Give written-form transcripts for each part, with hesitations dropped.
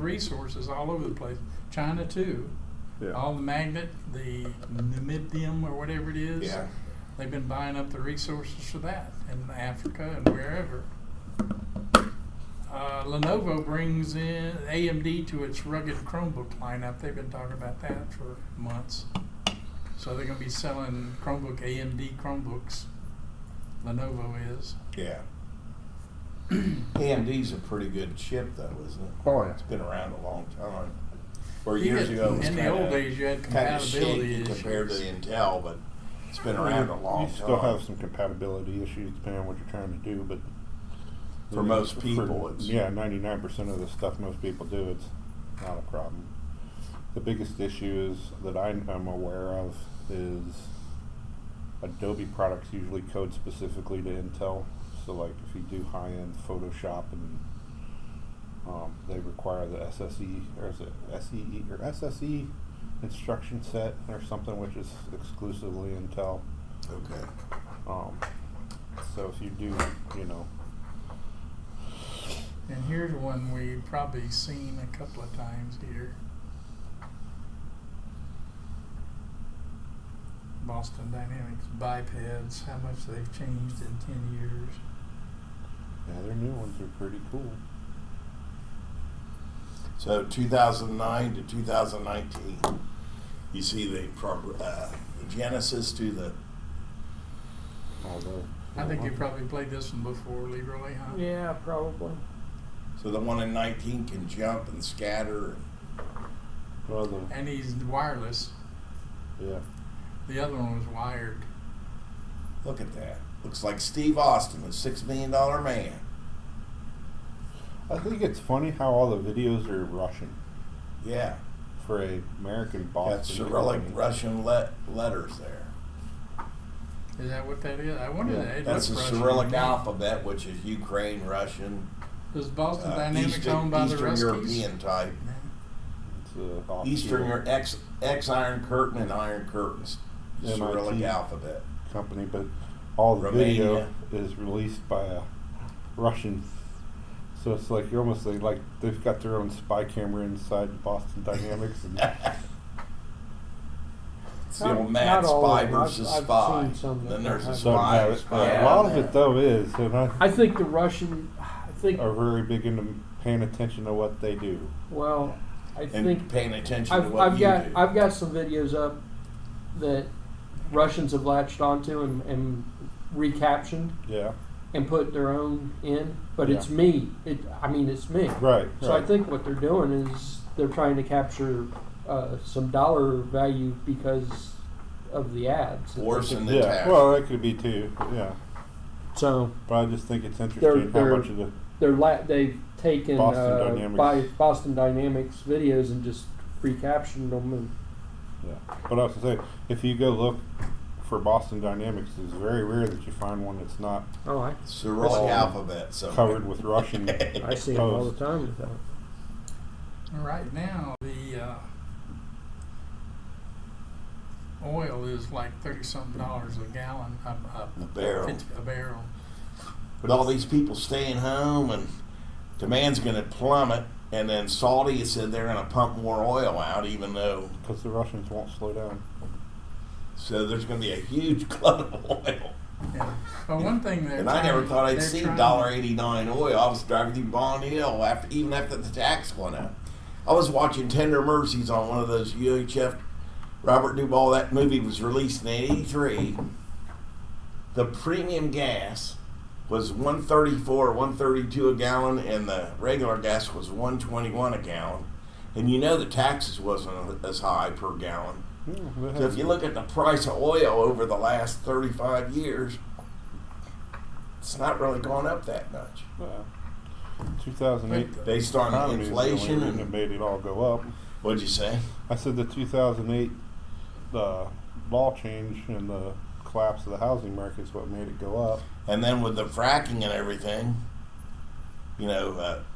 resources all over the place. China too. Yeah. All the magnet, the namibium or whatever it is. Yeah. They've been buying up the resources for that in Africa and wherever. Lenovo brings in AMD to its rugged Chromebook lineup. They've been talking about that for months. So they're going to be selling AMD Chromebooks. Lenovo is. Yeah. AMD's a pretty good chip, though, isn't it? Oh, yeah. It's been around a long time. Where You years had- ago, it was in the kinda- old days, you had kinda compatibility shaky issues. compared to the Intel, but it's been around a long You time. still have some compatibility issues depending on what you're trying to do, but For most people, it's- 99% of the stuff most people do, it's not a problem. The biggest issue is that I'm aware of is Adobe products usually code specifically to Intel. So like if you do high-end Photoshop and they require the SSE or is it SEE or SSE instruction set or something, which is exclusively Intel. Okay. So if you do, And here's one we've probably seen a couple of times here. Boston Dynamics bipeds, how much they've changed in 10 years. Yeah, their new ones are pretty cool. So 2009 to 2019, you see the genesis to the. I think you probably played this one before, Leroy, huh? Yeah, probably. So the one in 19 can jump and scatter. And he's wireless. Yeah. The other one was wired. Look at that. Looks like Steve Austin, a $6 million man. I think it's funny how all the videos are Russian Yeah. for a American Got Boston. Cyrillic company. Russian letters there. Is that what that is? I wonder Yeah. that. It That's the looks Russian Cyrillic to me. alphabet, which is Ukraine, Russian, Is Boston Dynamics owned by the Eastern Ruskies? European type. It's off Eastern field X Iron Curtain and Iron Curtains. MIT. Cyrillic alphabet. company, but all the Romania. video is released by a Russian. So it's like you're almost like they've got their own spy camera inside Boston Dynamics. And It's the old mad Not all spy of them. versus I've spy. seen some And then that there's a have- some spy. have it. spy A lot of on it though is, and I think the Russian, are very big into paying attention to what they do. well, I and think paying attention to what I've you got do. I've got some videos up that Russians have latched onto and recaptioned Yeah, and put their own in, but Yeah. it's me. It's me. right. So I think what they're doing is they're trying to capture some dollar value because of the ads. Worsen the Yeah, tax. well, that could be too. Yeah, So but I just think it's interesting how they're- much of the they've taken Boston Dynamics. Boston Dynamics videos and just recaptioned them. And yeah. But I was gonna say, if you go look for Boston Dynamics, it's very rare that you find one that's not Cyrillic all alphabet. So covered with Russian. I see them all posts. the time with that. Right now, the oil is like $30-something a gallon, A barrel. A barrel. With all these people staying home and demand's going to plummet, and then Saudi has said they're going to pump more oil out, even though. Because the Russians won't slow down. So there's going to be a huge glut of oil. Yeah. Well, one thing that And I never thought I'd see $1.89 oil. I was driving through Bond Hill even after the tax went up. I was watching Tender Mercies on one of those UHF. Robert Duvall, that movie was released in '83. The premium gas was $1.34 or $1.32 a gallon, and the regular gas was $1.21 a gallon. And you know the taxes wasn't as high per gallon. Yeah, So if you look at the price of oil over the last 35 years, it's not really gone up that much. 2008 Based on economy is the only inflation reason it and, made it all go up. what'd you say? I said the 2008 law change and the collapse of the housing market is what made it go up. And then with the fracking and everything,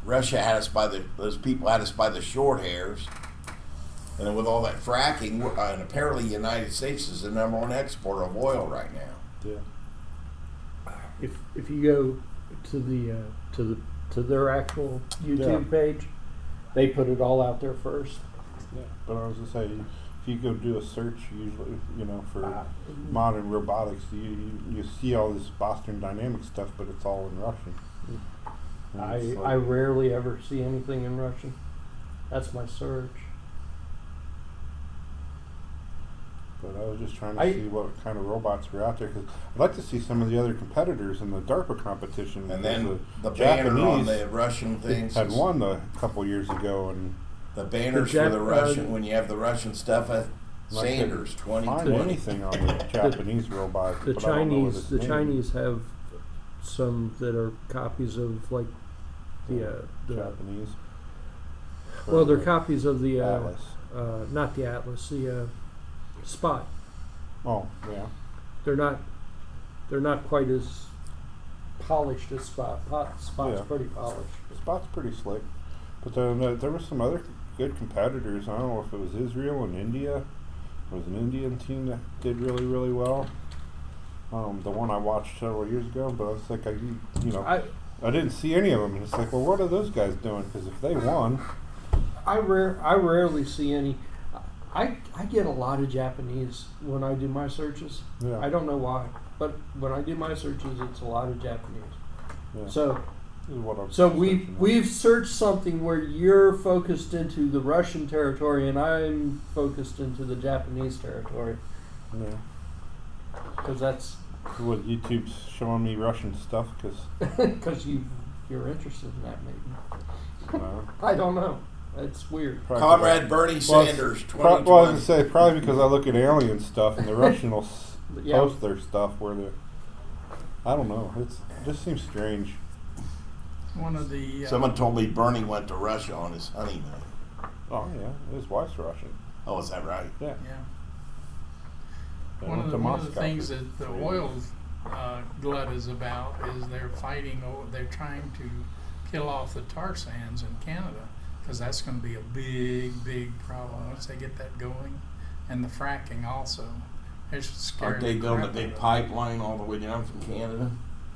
Russia had us those people had us by the short hairs. And then with all that fracking, and apparently the United States is the number one exporter of oil right now. If you go to the to their actual YouTube page, They put it all out there first. Yeah, but I was gonna say, if you go do a search, usually, for modern robotics, you see all this Boston Dynamics stuff, but it's all in Russian. And it's I rarely ever see anything in Russian. That's my search. But I was just trying to see what kind of robots were out there, because I'd like to see some of the other competitors in the DARPA competition. And because then the banner on Japanese the Russian things had won a couple years ago, and the banners for the Russian, when you have the Russian stuff, Sanders find 2020. anything on the Japanese robot. The but I don't know what Chinese, its the name Chinese have some that are copies of like the Japanese. well, they're copies of the Atlas. not the Atlas, the Spot. Oh, yeah. They're not quite as polished as Spot. Spot's Yeah. pretty polished. Spot's pretty slick. But then there were some other good competitors. I don't know if it was Israel and India. There was an Indian team that did really, really well. The one I watched several years ago, but I was like, I didn't see any of them. And it's like, well, what are those guys doing? Because if they won, I rarely see any. I get a lot of Japanese when I do my searches. yeah, I don't know why, but when I do my searches, it's a lot of Japanese. yeah. So This is what I'm So searching at. we've searched something where you're focused into the Russian territory and I'm focused into the Japanese territory, Yeah. because that's What, YouTube's showing me Russian stuff? Because you're interested in that maybe. I I don't know. It's weird. Comrade Bernie Sanders, 2020. Well, I was gonna say probably because I look at alien stuff and the Russian will Yeah. post their stuff where they. I don't know. It just seems strange. One of the Someone told me Bernie went to Russia on his honeymoon. Oh yeah, his wife's Russian. Oh, is that right? Yeah. yeah. They One went of to the Moscow things for that the 3 oil years. glut is about is they're fighting. They're trying to kill off the tar sands in Canada, because that's going to be a big problem once they get that going, and the fracking also. It's scary. Aren't they building a big pipeline all the way down from Canada?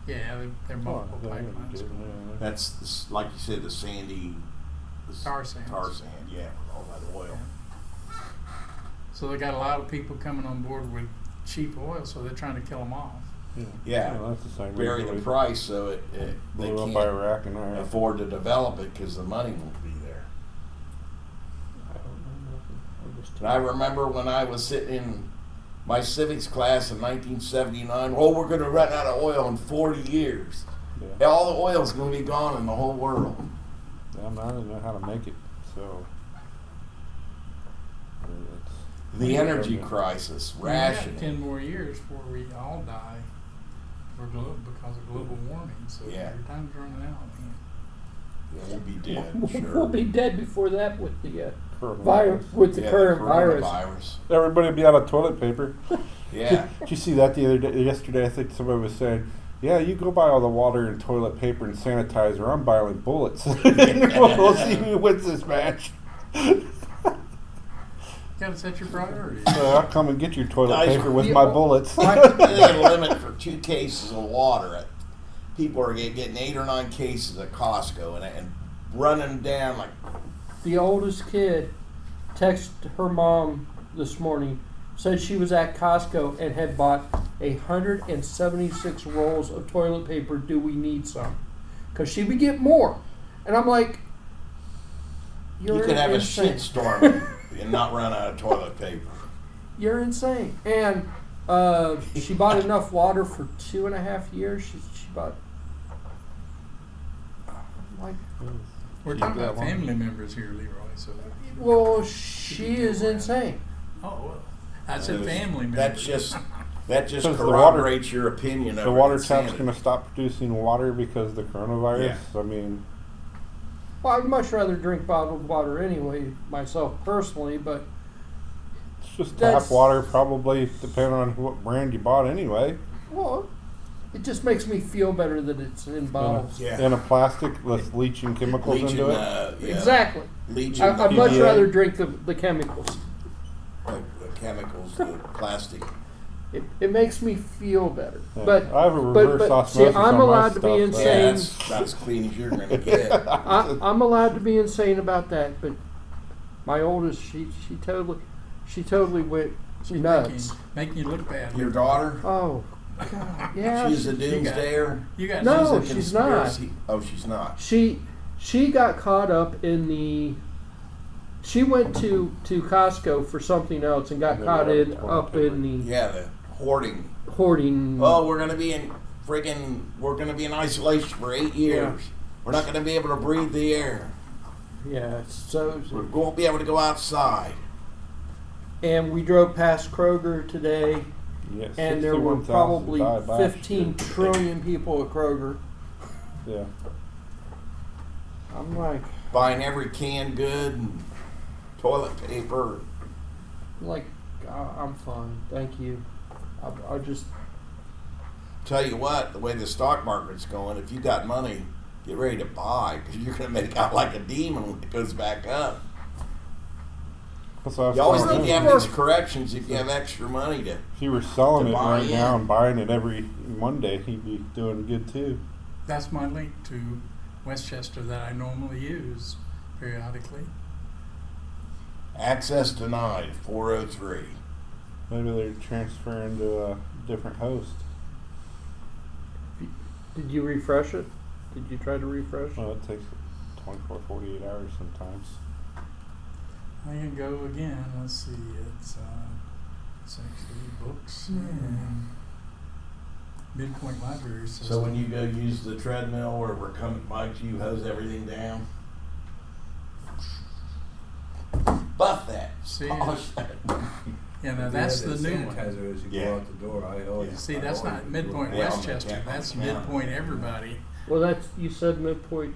Yeah, they're multiple Oh, yeah, pipelines. yeah. That's like you said, the sandy Tar sands. Tar sand, yeah, with all that oil. So they got a lot of people coming on board with cheap oil, so they're trying to kill them off. Yeah. Well, that's the same Bury reason the we price so they blew up can't Iraq and Iraq. afford to develop it because the money won't be there. I don't know nothing. I'm just And I remember when I was sitting in my civics class in 1979, we're going to run out of oil in 40 years. Yeah. All the oil's going to be gone in the whole world. Yeah, I don't know how to make it. So. It's, The energy Yeah. crisis, We got 10 rationing. more years before we all die because of global warming. So Yeah. your time's running out, man. Yeah, we'll be dead, We'll sure. be dead before that with the Coronavirus. virus, with the Yeah, current virus. coronavirus. Everybody will be out of toilet paper. Yeah. Did you see that the other day? Yesterday, I think somebody was saying, "Yeah, you go buy all the water and toilet paper and sanitizer. I'm buying bullets. We'll see who wins this match. You gotta set your priorities. So I'll come and get your toilet Guys, paper with yeah, my well, bullets." They have a limit for 2 cases of water. People are getting 8 or 9 cases at Costco and running down like. The oldest kid texted her mom this morning, said she was at Costco and had bought 176 rolls of toilet paper. Do we need some? Because she would get more. And I'm like, You you're could have a insane. shit storm and not run out of toilet paper. You're insane. And she bought enough water for 2.5 years. She bought. Like, We're talking about family members here, Leroy. So, well, she is insane. oh well, I said family members. That just Because the corroborates your opinion of The water tap's insanity. going to stop producing water because of the coronavirus. I mean, Well, I'd much rather drink bottled water anyway, myself personally, but it's just That's- tap water, probably, depending on what brand you bought anyway. well, it just makes me feel better that it's in bottles. Yeah. In a plastic with leaching chemicals Leaching, into it. yeah, Exactly. leaching I'd much PVA. rather drink the chemicals. the chemicals, the plastic it makes me feel better. Yeah. But I have a reverse see, osmosis I'm on my allowed to be stuff, so- insane. Yeah, that's about as clean as you're gonna get. I'm allowed to be insane about that, but my oldest, she totally went She's nuts. making you look bad. Your daughter? Oh, God, yeah. She's a doomsdayer. You got No, She's a she's not. conspiracy- Oh, she's not. She got caught up in the. She went to Costco for something else and got Yeah, caught yeah, up in the Yeah, the hoarding. hoarding. Oh, we're gonna be in isolation for 8 years. We're not gonna be able to breathe the air. Yeah, so We won't be able to go outside. and we drove past Kroger today, Yeah, and there were 61,000 probably died last 15 year. trillion people at Kroger. Yeah. I'm like, Buying every canned good and toilet paper. I'm fine, thank you. I just Tell you what, the way the stock market's going, if you got money, get ready to buy because you're gonna make out like a demon when it goes back up. That's what I was You always telling think you him. have these corrections if you have extra money to. If he were selling to it buy right in. now and buying it every Monday, he'd be doing good too. That's my link to Westchester that I normally use periodically. Access denied, 403. Maybe they're transferring to a different host. did you refresh it? Did you try to refresh? Well, it takes 24, 48 hours sometimes. I can go again. Let's see. It's actually books and Midpoint Library System. So when you go use the treadmill or we're coming by you hose everything down. Buff that. See, Polish that. yeah, now that's the new one. Sanitizer as you Yeah. go out the door. I always. See, I that's always not do Midpoint it. Yeah, Westchester. yeah, That's yeah. Midpoint everybody. Well, that's you said Midpoint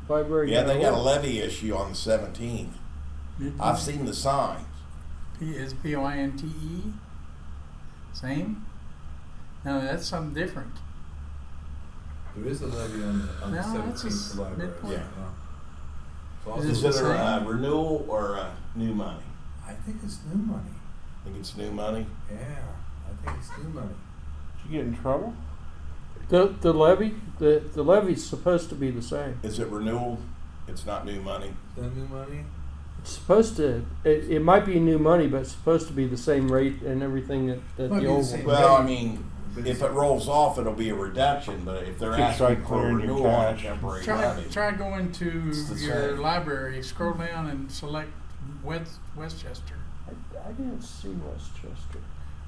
Library. Yeah, they got a levy issue on the 17th. Midpoint I've seen the signs. is POINTE. Same. No, that's something different. There is a levy on the No, that's 17th for libraries. midpoint. Yeah. So Is Is it it the a same? renewal or new money? I think it's new money. I think it's new money. Yeah, I think it's new money. Did you get in trouble? The levy the levy's supposed to be the same. Is it renewal? It's not new money. Is that new money? It's supposed to. It might be new money, but it's supposed to be the same rate and everything that Might the be the old same. one. Well, I Right. mean, But if it rolls off, it'll be a reduction. But if they're Should try asking for a clearing your renewal on a cache. temporary Try levy, try going to It's the your same. library. Scroll down and select Westchester, I didn't see Westchester.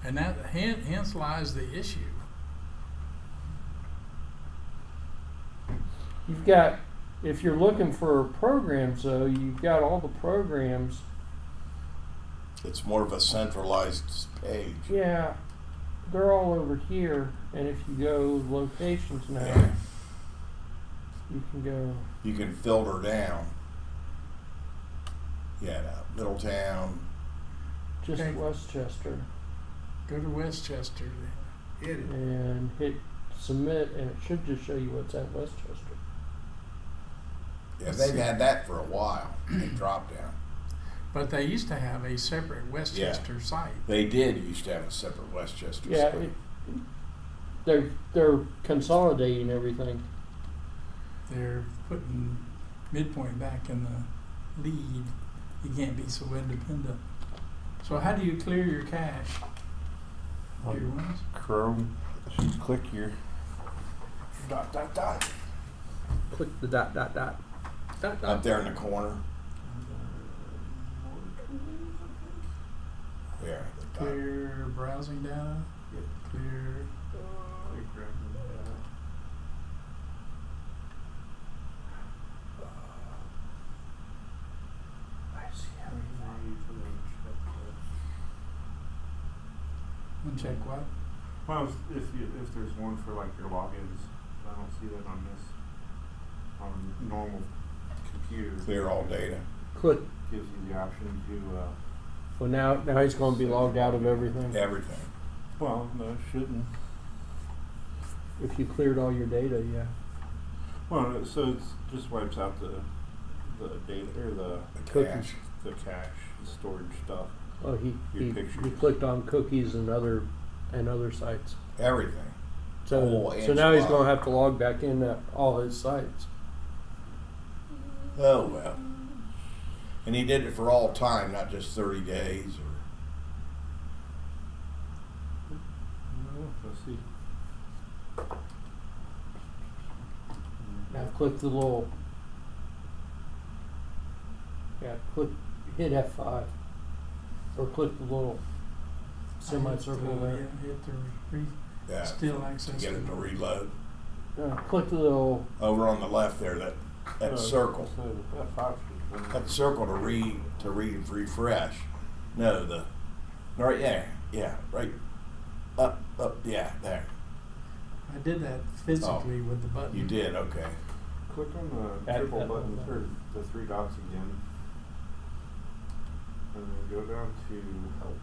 and that hence lies the issue. You've got, if you're looking for programs though, you've got all the programs. it's more of a centralized page. Yeah, they're all over here. And if you go locations now, Yeah. you can go. You can filter down. Yeah, Middletown. Just Okay. Westchester Go to Westchester. Then. It is. and hit submit, and it should just show you what's at Westchester. Yeah, they've had that for a while. They dropped down. But they used to have a separate Westchester site. They did used to have a separate Westchester. Yeah, site. they're consolidating everything. They're putting Midpoint back in the lead. You can't be so independent. So how do you clear your cache? Your ones? Chrome. Should click your. Dot, dot, dot. Click the dot dot dot. Dot, dot. Up there in the corner. There. the dot. Clear browsing data. Clear. I see how And check what? Well, if there's one for like your logins, I don't see that on this. On normal computer, Clear all data. click. gives you the option to. Well, now he's going to be logged out of everything. Everything. Well, no, it shouldn't. If you cleared all your data, yeah. Well, so it's just wipes out the data or The Cookies. cache. the cache, the storage stuff. Oh, Your he pictures. clicked on cookies and other and other sites. Everything. So, and so now he's Squad. going to have to log back in all his sites. Oh, well. And he did it for all time, not just 30 days or. Let's see. Now click the little. Yeah, hit F5, or click the little semicircle there. Yeah, hit the Yeah. still access. Get it to reload. Click the little. Over on the left there, that circle. F5. That circle to refresh. No, right there. Yeah, right. Up, yeah, there. I did that physically with the button. You did, okay. Click on the At triple that button, one. or the three dots again. And then go down to help.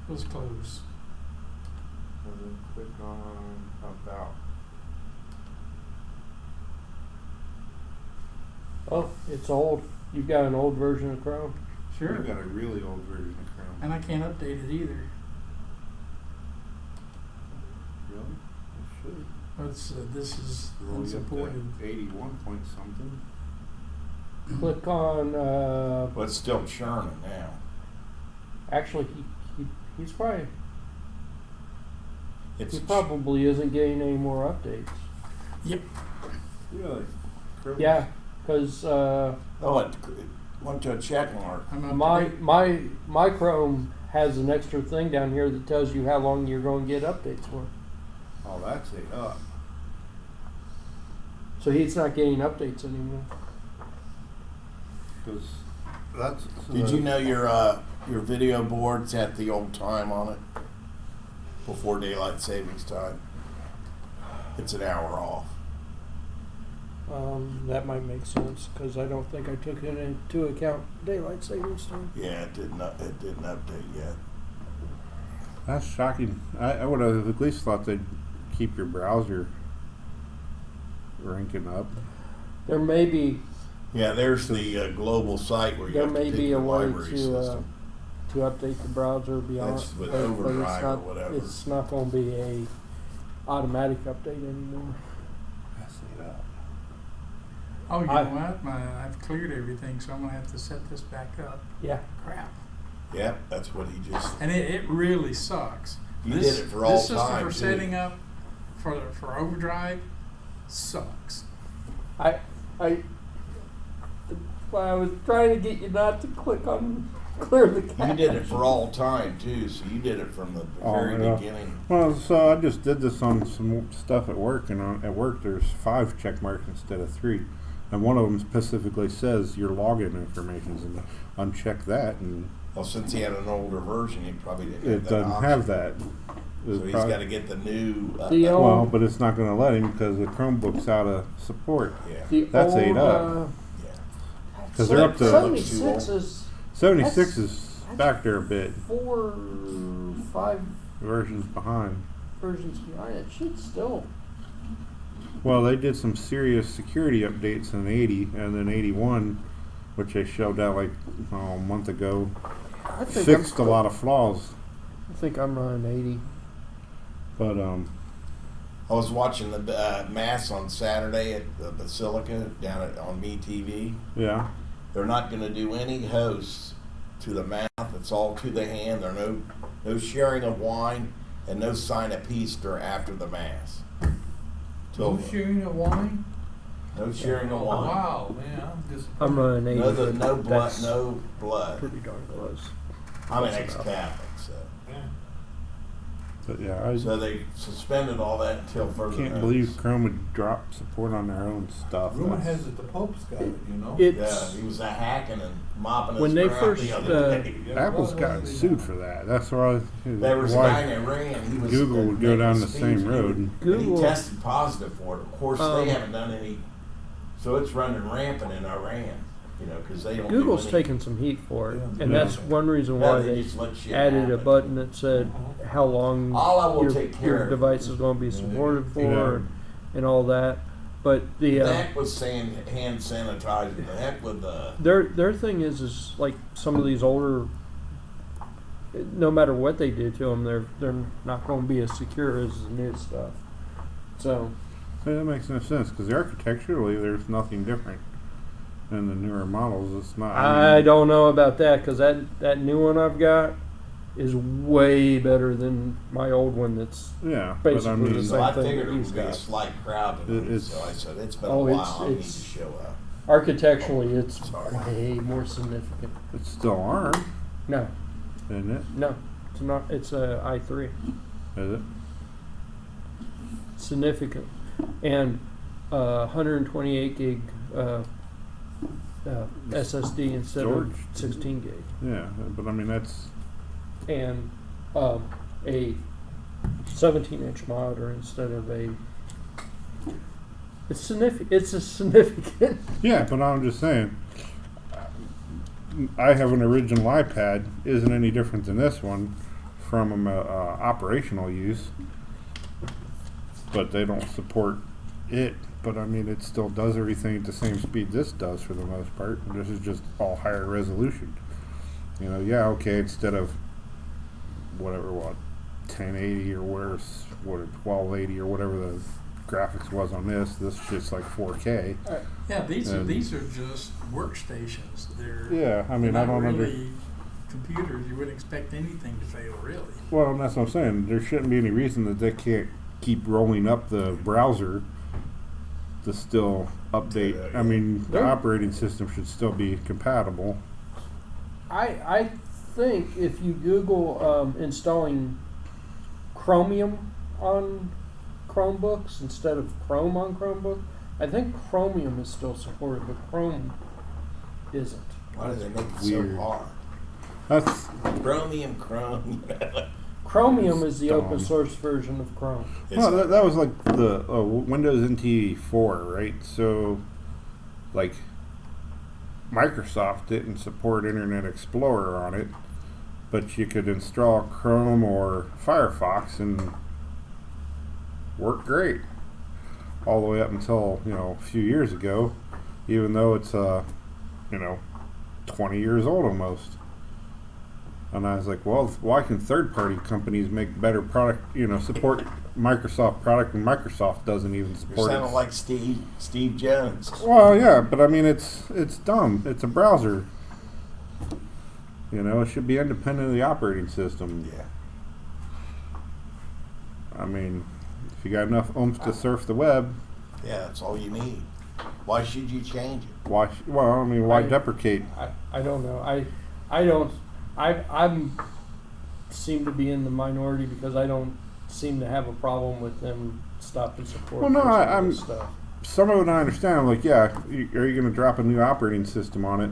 It was close. And then click on about. Oh, it's old. You've got an old version of Chrome. Sure. You've got a really old version of Chrome. And I can't update it either. Really? It should. But this is Roll you up to unsupported. 81 point something. Click on. Well, it's still churning now. Actually, he's probably. It's He probably isn't getting any more updates. Yep. Really? Chrome? Yeah, because Oh, it went to a check mark. I'm up to my date. my Chrome has an extra thing down here that tells you how long you're going to get updates for. Oh, that's it. Up. So he's not getting updates anymore. Because that's. Did you know your video board's at the old time on it? Before daylight savings time. It's an hour off. That might make sense because I don't think I took it into account daylight savings time. Yeah, it didn't update yet. That's shocking. I would have at least thought they'd keep your browser ranking up. There may be Yeah, there's the global site where you there have to may pick be a your way library to system. update the browser beyond. That's with but Overdrive it's or not, whatever. It's not going to be a automatic update anymore. That's it up. Oh, you I- know what? I've cleared everything, so I'm gonna have to set this back up. Yeah. Crap. Yep, that's what he just. And it really sucks. You this, did it for all This system time, for too. setting up for Overdrive sucks. I I was trying to get you not to click on clear the cache. You did it for all time too, so you did it from the very yeah. beginning. Well, so I just did this on some stuff at work, and at work there's 5 check marks instead of 3. And one of them specifically says your login information, and uncheck that, and Well, since he had an older version, he probably didn't have it that doesn't option. have that. So he's got to get the new. The old- Well, but it's not going to let him because the Chromebook's out of support. yeah. The That's old, 8 up. Yeah. 'Cause they're up to- 76 is 76 That's- is back there a bit. 4, 5 Versions behind. versions behind. It should still. Well, they did some serious security updates in 80 and then 81, which they showed out like a month ago. I think Fixed a lot of flaws. I think I'm running 80. But I was watching the Mass on Saturday at the Basilica down on MeTV. yeah. They're not going to do any hosts to the mouth. It's all to the hand. There are no sharing of wine and no sign of peace after the Mass. No sharing of wine? No sharing of wine. Wow, man, I'm just. I'm running 80. No blood. That's No blood. pretty darn close. I'm an That's enough. ex-Catholic, so. But yeah, I So they suspended all that until further can't notice. believe Chrome would drop support on their own stuff. Rumor That's- has it the Pope's got it, you know? Yeah, It's he was hacking and mopping his When they ground first, the other day. Apple's gotten sued for that. That's why. There was a guy in Iran. He was Google would go making down the speech, same and he road. And he Google- tested positive for it. Of course, Um, they haven't done any. So it's running rampant in Iran, you know, because they don't. do Google's any- taking some heat for it, Yeah. and Yeah. that's one reason Yeah, why they they just let shit added a happen. button that said how long All I will take care your of. device is going to be supported for, Yeah. and all that. But the The heck with saying hand sanitizer. The heck with the. their thing is like some of these older no matter what they do to them, they're not going to be as secure as the new stuff. So That makes no sense because architecturally, there's nothing different in the newer models. It's not. I don't know about that because that new one I've got is way better than my old one. That's Yeah, but I basically the mean, same So I thing figured that it he's would be a got. slight crowd tonight, It's- so I said, it's been Oh, a it's- while, I need to it's- show up. Architecturally, it's Sorry. way more significant. it's still ARM, No, isn't it? no, it's not. It's a i3. Is it? Significant, and 128 gig SSD instead Storage. of 16 gig, Yeah, but I mean that's and a 17-inch monitor instead of a. It's significant. It's a significant. yeah. But I'm just saying. I have an original iPad. Isn't any different than this one from operational use, but they don't support it. But I mean, it still does everything at the same speed this does for the most part. This is just all higher resolution. You know, yeah, okay. Instead of whatever, 1080 or worse, 1280 or whatever the graphics was on this is just like 4K. Yeah, these are And- just workstations. They're Yeah, I mean, they're I not don't really computers. You wouldn't expect anything to fail, really. Well, and that's what I'm saying. There shouldn't be any reason that they can't keep rolling up the browser to still update. I mean, the Yeah. operating system should still be compatible. I think if you Google installing Chromium on Chromebooks instead of Chrome on Chromebook, I think Chromium is still supported, but Chrome isn't. Why do they make it Weird. so hard? That's Chromium. Chromium is the Dumb. open source version of Chrome. well, that was like the Windows NT 4, right? So, like, Microsoft didn't support Internet Explorer on it, but you could install Chrome or Firefox and work great. All the way up until, a few years ago, even though it's 20 years old almost. And I was like, well, why can third-party companies make better product, support Microsoft product when Microsoft doesn't even You're support sounding it? like Steve Jones. Well, yeah, but I mean, it's dumb. It's a browser. It should be independent of the operating system. Yeah. I mean, if you got enough oomph to surf the web, Yeah, that's all you need. Why should you change it? why I- deprecate? I don't know. I'm seem to be in the minority because I don't seem to have a problem with them stopping support. Well, no, for some of I'm- this stuff. Some of it I understand. I'm like, yeah, are you going to drop a new operating system on it?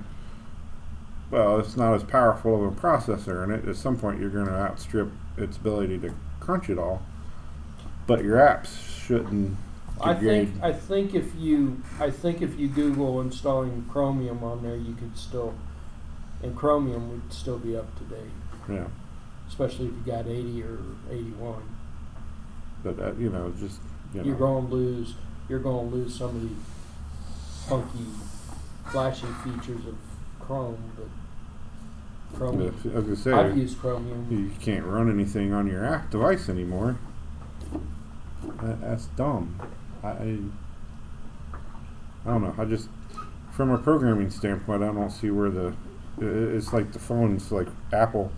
Well, it's not as powerful of a processor in it. At some point, you're going to outstrip its ability to crunch it all. But your apps shouldn't degrade. I think if you Google installing Chromium on there, you could still, and Chromium would still be up to date, Yeah, especially if you got 80 or 81. but just You're going to lose some of the funky, flashy features of Chrome, but Chromium. I was gonna say, I've used Chromium. you can't run anything on your app device anymore. That's dumb. I don't know. I just, from a programming standpoint, I don't see where it's like the phones, like Apple.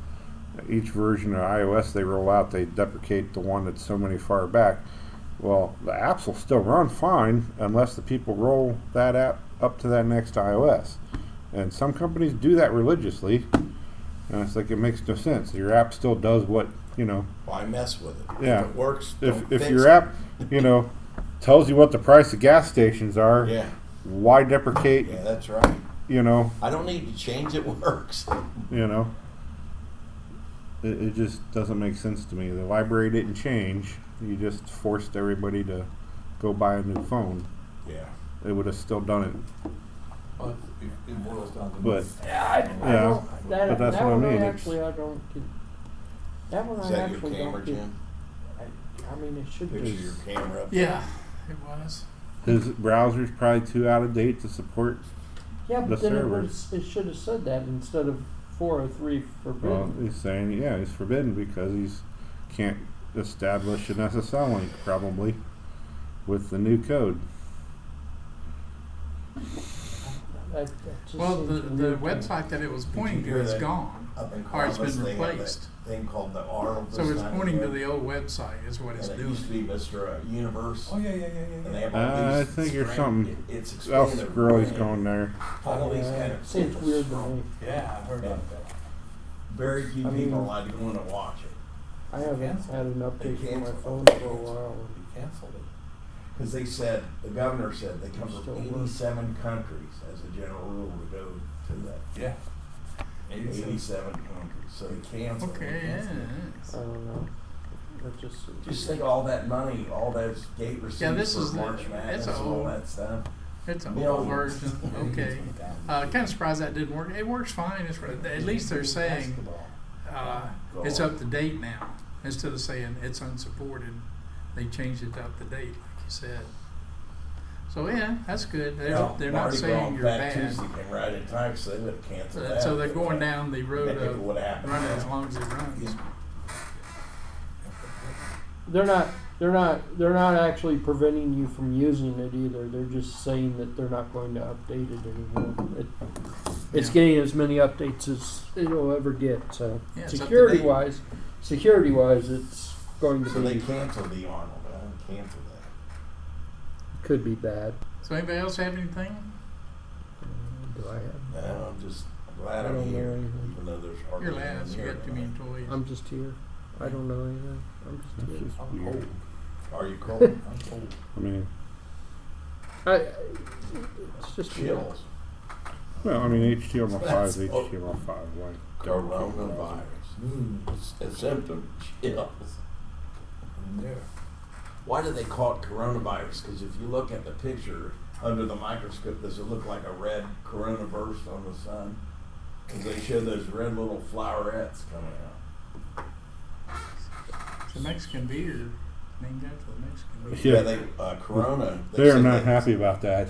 Each version of iOS they roll out, they deprecate the one that's so many far back. Well, the apps will still run fine unless the people roll that app up to that next iOS. And some companies do that religiously. And it's like, it makes no sense. Your app still does what, Why mess with it? Yeah. If it works, don't if fix your it. app, tells you what the price of gas stations are, Yeah, why deprecate, yeah, that's right. I don't need to change. It works. It just doesn't make sense to me. The library didn't change. You just forced everybody to go buy a new phone. Yeah. They would have still done it. But it boils down to. But Yeah, I Yeah, don't, but that's that what I one mean, I it's- actually I don't get. That one Is I that your actually camera, don't get. Jim? I mean, it should Picture be. your camera up. Yeah, it was. his browser's probably too out of date to support. Yeah, the but then servers. it should have said that instead of 403 Well, forbidden. he's saying, yeah, he's forbidden because he's can't establish an SSL link probably with the new code. That just Well, seems the weird to me. website that it was Did pointing you to hear is that? gone, Up in or it's Columbus, been they have that replaced. thing called the Arnold. So it's this time pointing to of the year. old website is what it's And it doing. used to be Mr. Universe. Oh, yeah. And they have all I these. think there's something It's else expanded. squirrely's going there. All these Yeah, kind of seems weird to me. Yeah, I heard about that. Very few I mean- people allowed to go in and watch it I haven't Cancel. had an update for my canceled. phone for a while. You canceled it. because they said the governor said they come Still from work. 87 countries as a general rule to go to that. Yeah. 87 countries, so they canceled. Okay, They yeah. canceled it. I don't know. It just Just think all that money, all those gate receipts this for is the- March it's Madness, a all whole- that stuff. It's an Yeah. old version. Okay. Kind of surprised that didn't work. It works fine. It's, at least they're saying it's up to date now instead of saying it's unsupported. They changed it to up to date, like you said. So yeah, that's good. They're not Mardi saying Gras you're Fat bad. Tuesday came right in time, so they would have canceled that. So they're going down the road Maybe it of would happen. running as long as it runs. they're not actually preventing you from using it either. They're just saying that they're not going to update it anymore. It's Yeah. getting as many updates as it'll ever get. So Yeah, it's up to security date. wise, it's going to So they be canceled the Arnold. Canceled that. could be bad. So anybody else have anything? Do I have? No, I'm just glad I I'm don't know here, anything. even though there's hardly You're anyone last. You here got too many tonight. employees. I'm just here. I don't know anything. I'm just That's here. just I'm weird. cold. Are you cold? I'm cold. I mean, It's just weird. Chills. well, I mean, HTML5 is That's- HTML5. Like, Coronavirus. It's a symptom. Chills. Yeah. Why do they call it coronavirus? Because if you look at the picture under the microscope, does it look like a red corona burst on the sun? Because they show those red little flowerets coming out. It's a Mexican beer named after the Mexican beer. Yeah. They Corona. they are said not that happy about that.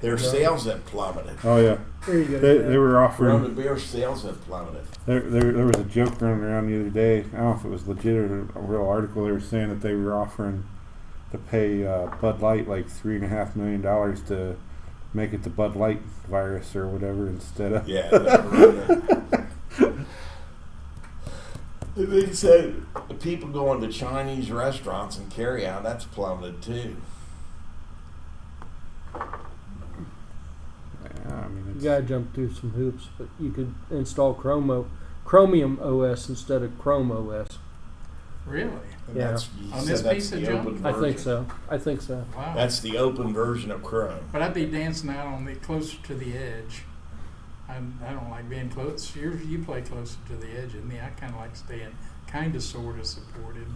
Their sales have plummeted. Oh yeah, There you go. they were Corona offering. beer sales have plummeted. There was a joke running around the other day. I don't know if it was legit or a real article. They were saying that they were offering to pay Bud Light like $3.5 million to make it the Bud Light virus or whatever instead of. Yeah. the Corona. They said the people going to Chinese restaurants and carry out, that's plummeted too. Yeah, I mean, You it's, gotta jump through some hoops, but you could install Chromium OS instead of Chrome OS. Really? And Yeah. you On said this that's piece of the junk? open I think version. so. I think so. Wow. That's the open version of Chrome. But I'd be dancing out on the closer to the edge. I don't like being close. You play closer to the edge than me. I kind of like staying kind of sort of supported.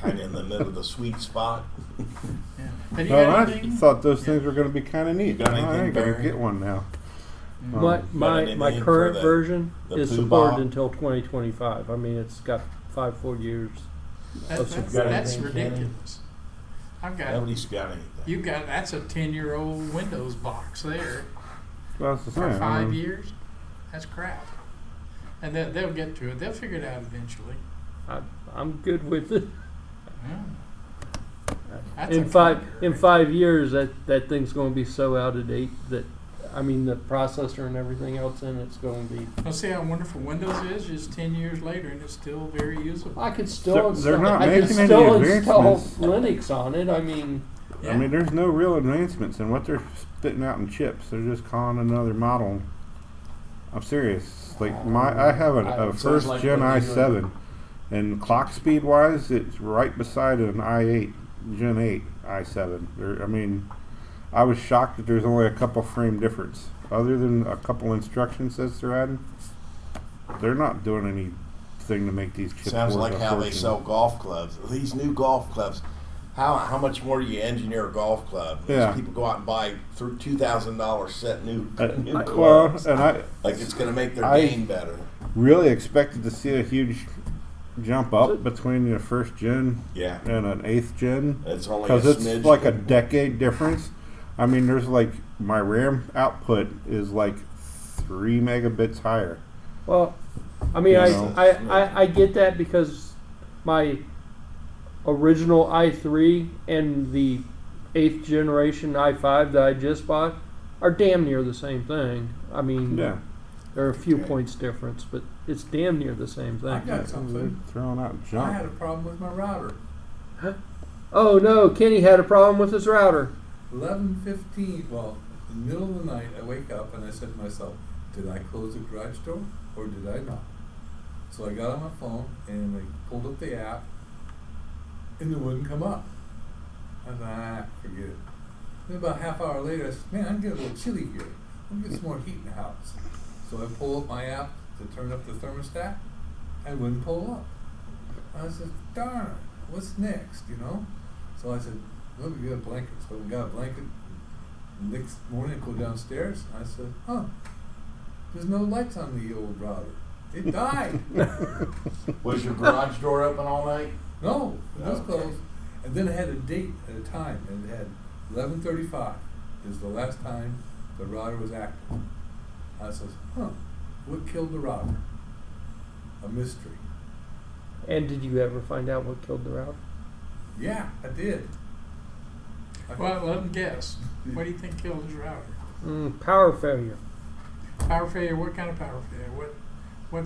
Kind of in the middle of the sweet spot. Yeah. Have you well, got I anything? thought those things were going to be kind of neat. You got I anything, ain't going to Barry? get one now. Mm. My Got my any my name current for version the is Pooh supported Bah? until 2025. I mean, it's got 5 full years. That's got that's anything, Kenny? ridiculous. I've got Nobody's got anything. you got that's a 10-year-old Windows box there Well, that's the for thing. 5 years. That's crap. And they'll get to it. They'll figure it out eventually. I'm good with it. Yeah. That's In a five kicker. in 5 years, that thing's going to be so out of date that I mean the processor and everything else in it's going to be. Well, see how wonderful Windows is just 10 years later, and it's still very usable. I could still They're install. not I could making any still install advancements. Linux on it. I mean, Yeah. I mean, there's no real advancements in what they're spitting out in chips. They're just calling another model. I'm serious. Like I have a Sounds first like gen what they're i7, and clock speed wise, it's right beside an i8 Gen 8 i7. I mean, I was shocked that there's only a couple frame difference. Other than a couple instruction sets they're adding, they're not doing anything to make these chips Sounds worth like a how they fortune. sell golf clubs. These new golf clubs. How much more do you engineer a golf club? These Yeah. people go out and buy through $2,000 set new Well, clubs. and I Like it's going to make their I- game better. really expected to see a huge jump up between the first gen Yeah. and an 8th gen, It's only a because it's smidge. like a decade difference. I mean, there's like my RAM output is like 3 megabits higher. Well, I mean, You I, know. I get that because my original i3 and the 8th generation i5 that I just bought are damn near the same thing. I mean, Yeah. there are a few Okay. points difference, but it's damn near the same I thing. got They're something. throwing out I had a junk. problem with my router. Oh no, Kenny had a problem with his router. 11:15. Well, in the middle of the night, I wake up and I said to myself, "Did I close the garage door or did I not?" So I got on my phone and I pulled up the app, and it wouldn't come up. I thought, forget it. Then about a half hour later, I said, "Man, I'm getting a little chilly here. Let me get some more heat in the house." So I pull up my app to turn up the thermostat, and it wouldn't pull up. I said, "Darn it, what's next?" You know. So I said, "Let me get a blanket." So we got a blanket. The next morning, I go downstairs. I said, "Huh, there's no lights on the old router. It died." Was your garage door open all night? No, it was Okay. closed. And then it had a date and a time, and it had 11:35 is the last time the router was active. I says, "Huh, what killed the router?" A mystery. And did you ever find out what killed the router? Yeah, I did. Well, let them guess. What do you think killed his router? Power failure. Power failure? What kind of power failure?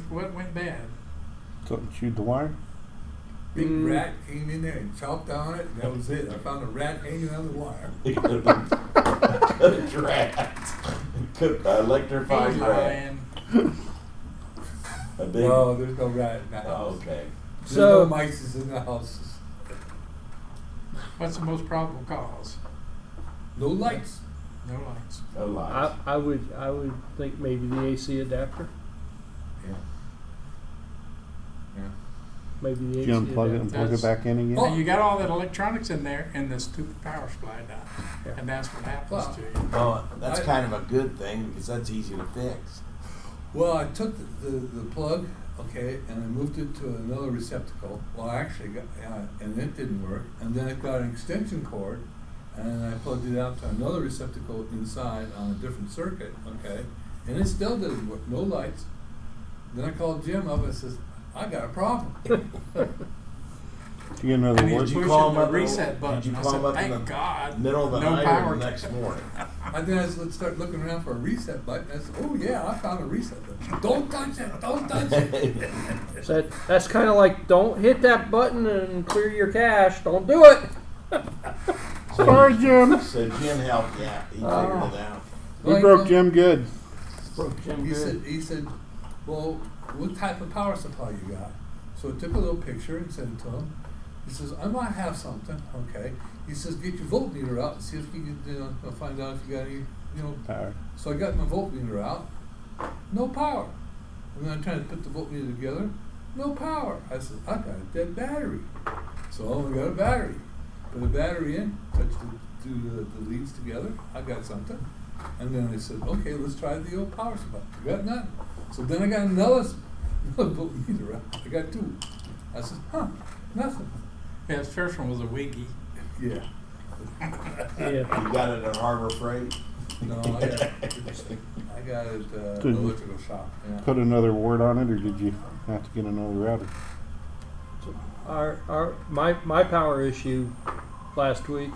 What went bad? Something chewed the wire. Big rat came in there and chopped on it, and that was it. I found a rat hanging on the wire. Cooked rat. Cooked electrified He's rat. lying. A big. No, there's no rat in the house. Oh, okay. There's So- no mice in the house. What's the most probable cause? No lights. No lights. No lies. I would think maybe the AC adapter. Yeah. Yeah. Maybe the Did AC you unplug it and adapter. plug it That's- back in again? Oh. And you got all that electronics in there, and the stupid power supply died, Yeah. and that's what happens Well, to you. Well, that's I- kind of a good thing because that's easy to fix. Well, I took the plug, okay, and I moved it to another receptacle. Well, I actually got, and it didn't work. And then I got an extension cord, and I plugged it out to another receptacle inside on a different circuit, okay, and it still didn't work. No lights. Then I called Jim up and says, "I got a problem." Did you get another And he's word? Did you pushing call him the up in the- reset did button. you I call said, him up in thank the God, Middle of the no night power. or the next morning? And then I let's start looking around for a reset button. I said, "Oh yeah, I found a reset button. Don't touch it! Don't touch it!" So that's kind of like, don't hit that button and clear your cache. Don't do it. Sorry, Jim. So Jim helped you out. He figured it out. We broke Jim good. Broke Jim He good. said, "Well, what type of power supply you got?" So I took a little picture and sent it to him. He says, "I might have something." Okay. He says, "Get your voltmeter out and see if you can find out if you got any, Power. So I got my voltmeter out. No power. And then I tried to put the voltmeter together. No power. I said, "I got a dead battery." So I only got a battery. Put the battery in, touched the leads together. I got something. And then I said, "Okay, let's try the old power supply." I got nothing. So then I got another voltmeter out. I got two. I said, nothing. Yeah, the first one was a wiggy. Yeah. Yeah. You got it at Harbor Freight? No, I got it Did you electrical shop. Yeah. Put another word on it, or did you have to get another router? My power issue last week.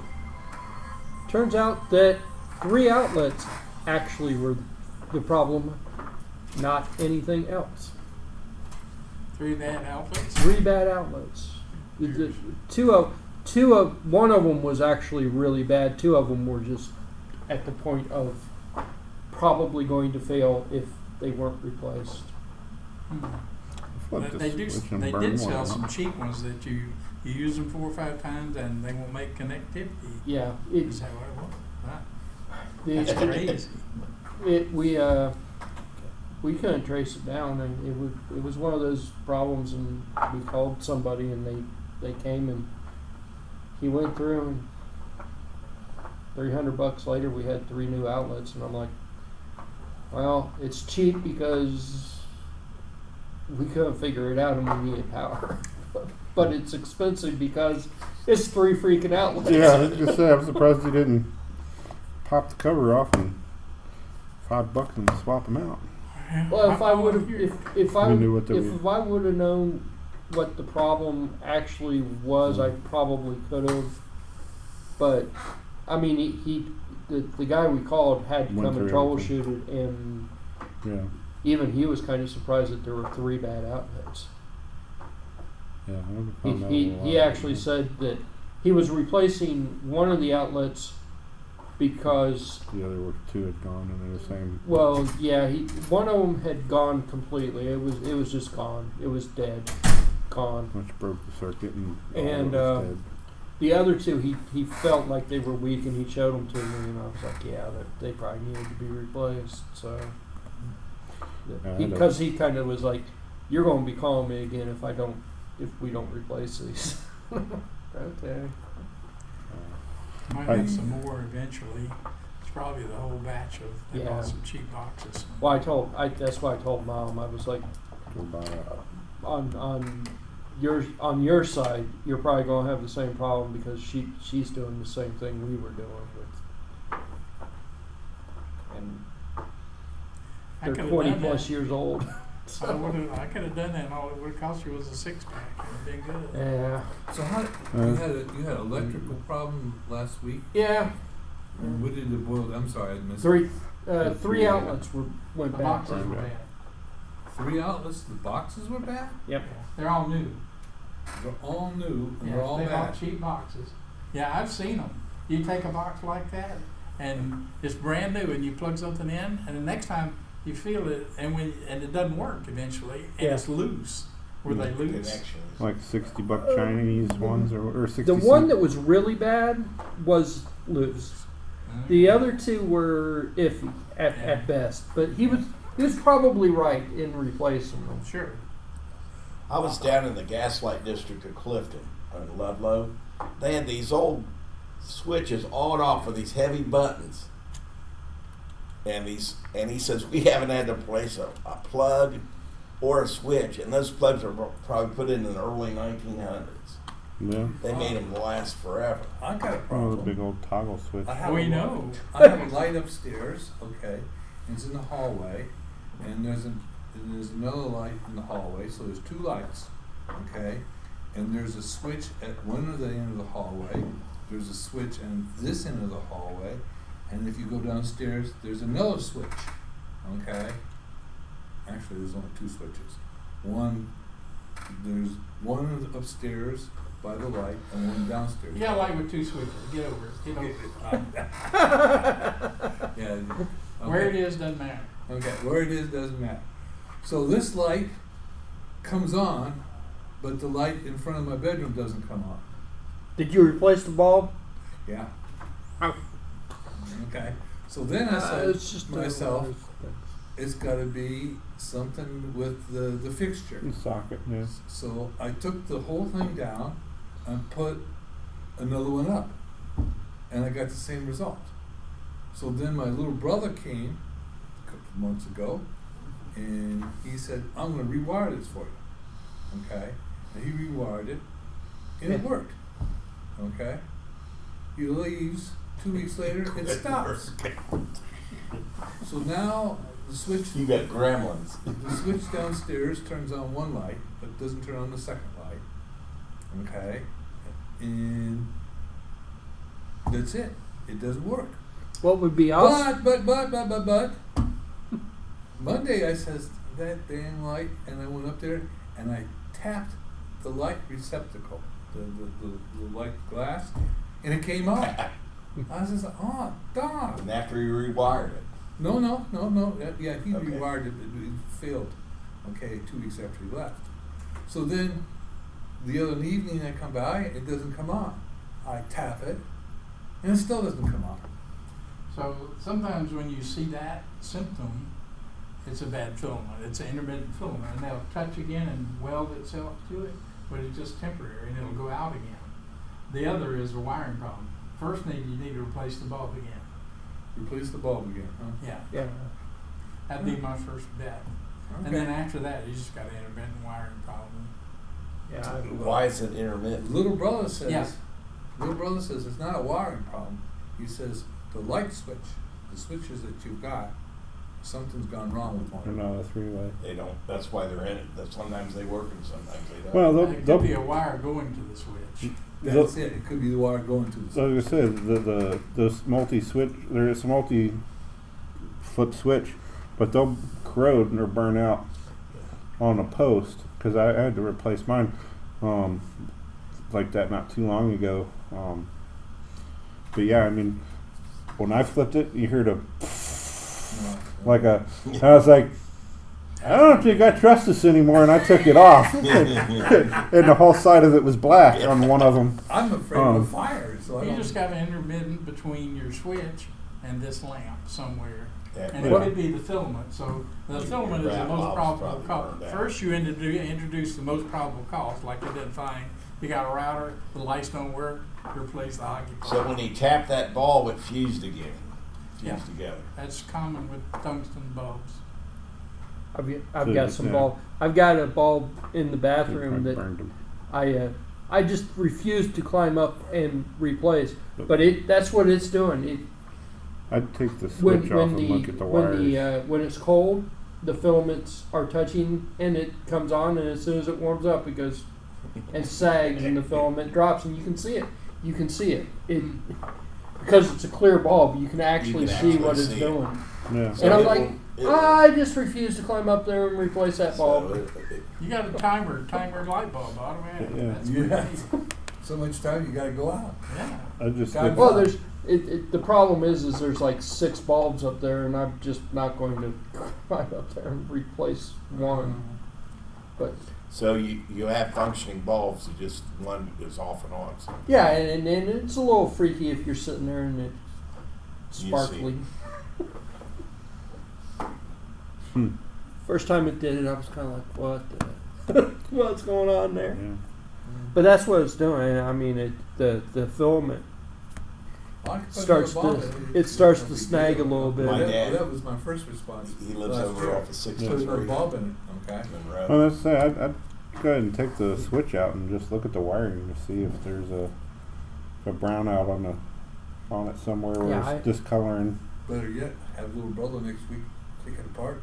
Turns out that 3 outlets actually were the problem, not anything else. 3 bad outlets. 3 bad outlets. One of them was actually really bad. 2 of them were just at the point of probably going to fail if they weren't replaced. Flip But the they do. switch and They burn did one sell out. some cheap ones that you use them 4 or 5 times and they won't make connectivity. Yeah, Is that what it was? Wow. That's crazy. we couldn't trace it down, and it was one of those problems, and we called somebody, and they came, and he went through, and $300 later we had 3 new outlets, and I'm like, well, it's cheap because we couldn't figure it out and we needed power. But it's expensive because it's 3 freaking outlets. Yeah, I was just say I'm surprised you didn't pop the cover off and $5 and swap them out. Well, if I I'll would have, hear if I You knew what they if were- I would have known what the problem actually was, I probably could have. But I mean, the guy we called had to Went come and through everything. troubleshoot it, and Yeah, even he was kind of surprised that there were 3 bad outlets. yeah. I haven't He found out he, a lot he about actually that. said that he was replacing one of the outlets because, The other 2 had gone, and they're the same. well, yeah, one of them had gone completely. It was just gone. It was dead, gone. Which broke the circuit, and And, all of it was dead. The other 2, he felt like they were weak, and he showed them to me, and I was like, yeah, they probably needed to be replaced. So, Yeah, I don't- because he kind of was like, you're going to be calling me again if we don't replace these. Okay. Might I- have some more eventually. It's probably the whole batch of, they Yeah. bought some cheap boxes. Well, that's why I told Mom. I was like, Go buy it. on your side, you're probably going to have the same problem because she's doing the same thing we were doing with, and I they're could've 20 done plus that. years old. I could have done that, and all it would have cost you was a 6-pack, and it'd been good. Yeah. So how, you had an electrical problem last week? Yeah. And what did it boil? I'm sorry, I missed. Three Three, outlets went The bad. boxes were Okay. bad. 3 outlets. The boxes were bad. Yep. They're all new. They're all new and Yeah, they're all they bad. bought cheap boxes. Yeah, I've seen them. You take a box like that, and it's brand new, and you plug something in, and the next time you feel it, and it doesn't work eventually, and Yeah. it's loose. Were they loose? Connections. Like $60 Chinese ones, or 60 The one cent. that was really bad was loose. Mm. The other 2 were iffy at best, but he was probably right in replacing them. Sure. I was down in the Gaslight District of Clifton on Ludlow. They had these old switches on off with these heavy buttons. And he says, we haven't had to replace a plug or a switch. And those plugs were probably put in the early 1900s. Yeah. They made them last forever. I got a Oh, problem. the big old toggle switch. I have We a know. I have a light upstairs. Okay, it's in the hallway, and there's another light in the hallway. So there's 2 lights. Okay, and there's a switch at one of the end of the hallway. There's a switch at this end of the hallway, and if you go downstairs, there's another switch. Okay, actually, there's only 2 switches. There's one upstairs by the light and one downstairs. You got a light with 2 switches. Get over it. Get over it. Yeah. Okay. Where it is doesn't matter. Okay, where it is doesn't matter. So this light comes on, but the light in front of my bedroom doesn't come on. Did you replace the bulb? Yeah. Oh. Okay. So then I said It's just to myself, it's got to be something with the fixture. The socket, yeah. So I took the whole thing down and put another one up, and I got the same result. So then my little brother came a couple of months ago, and he said, I'm going to rewire this for you. Okay? And he rewired it, and it worked. Okay? He leaves, 2 weeks later, it stops. So now the switch You got gremlins. the switch downstairs turns on one light, but doesn't turn on the second light. Okay? And that's it. It doesn't work. What would be awesome? But. Monday I says, that damn light, and I went up there and I tapped the light receptacle, the light glass, and it came on. I was just like, oh, darn. And after he rewired it. No. Yeah, he Okay. rewired it, but it failed. Okay, 2 weeks after he left. So then, the other evening I come by, it doesn't come on. I tap it, and it still doesn't come on. So sometimes when you see that symptom, it's a bad filament. It's an intermittent filament, and they'll touch again and weld itself to it, but it's just temporary, and it'll go out again. The other is a wiring problem. First you need to replace the bulb again. Replace the bulb again, huh? Yeah, Yeah. that'd be my first bet. Okay. And then after that, you just got an intermittent wiring problem. Yeah. Why is it intermittent? Little brother says, Yeah. it's not a wiring problem. He says the light switch, the switches that you've got, something's gone wrong with one. Or not a three-way. They don't. That's why they're in it. That sometimes they work and sometimes they don't. Well, It could be a they'll, wire going to the switch. That's it. It could be the wire going to the. so like I said, the multi-switch, there's a multi-flip switch, but they'll corrode or burn out on a post, because I had to replace mine like that not too long ago. But yeah, I mean, when I flipped it, you heard a like a, and I was like, I don't think I trust this anymore, and I took it off, and the whole side of it was black on one of them. I'm afraid of fire, so I You don't. just got an intermittent between your switch and this lamp somewhere. Yeah. And it Well- could be the filament. So the filament is the wrap most valve's probable probably cause. burned out. First, you introduce the most probable cause, like they did find. You got a router, the lights don't work, replace the occupier. So when you tap that bulb, it fused again. Fused Yeah. together. That's common with tungsten bulbs. I've got some bulb. I've got a bulb in the bathroom that Burned them. I just refuse to climb up and replace. But that's what it's doing. I'd take the switch off and look at the wires. When it's cold, the filaments are touching and it comes on, and as soon as it warms up, it goes and sags, and the filament drops, and you can see it. You can see it. Because it's a clear bulb, you can actually see what it's see it. doing. Yeah. So And I'm it like, will- I just refuse to climb up there and replace that bulb. So You got a timer light bulb automatic. Yeah. That's what you Yeah. need. So much time you got to go out. Yeah. I just God, did- Well, the problem is there's like 6 bulbs up there, and I'm just not going to climb up there and replace one. But So you have functioning bulbs, you just one is off and on. So yeah, and it's a little freaky if you're sitting there and it's You see. sparkling. Hmm. First time it did it, I was kind of like, what? What's going on there? Yeah. But that's what it's doing. I mean, the filament Well, I could put starts a bulb to in it starts to snag a little bit. My That, dad- that was my first response. he lives last over year. off of Put 63. a bulb in it, okay? Monroe. Well, let's say I'd go ahead and take the switch out and just look at the wiring to see if there's a brownout on it somewhere where Yeah, it's discoloring. Better yet, have little brother next week take it apart.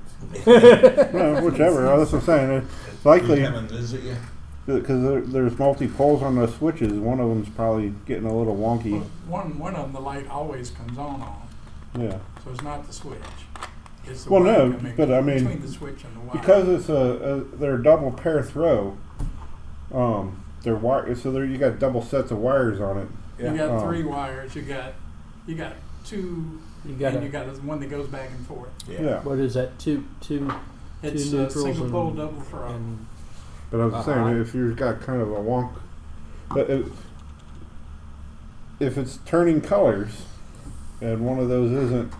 No, whichever. That's what I'm saying. It's likely Come and visit you. because there's multi poles on the switches. One of them's probably getting a little wonky. Well, one of them, the light always comes on. Yeah. So it's not the switch. It's the Well, wire no, coming but I mean, between the switch and the wire. Because it's they're a double pair throw. They're wire. So there you got double sets of wires on it. You got Oh. 3 wires. You got 2, You got and you got one that goes back and forth. Yeah. what is that? Two It's a neutrals single pole, and- double throw. and But I was Uh-huh. saying, if you've got kind of a wonk, but if it's turning colors, and one of those isn't,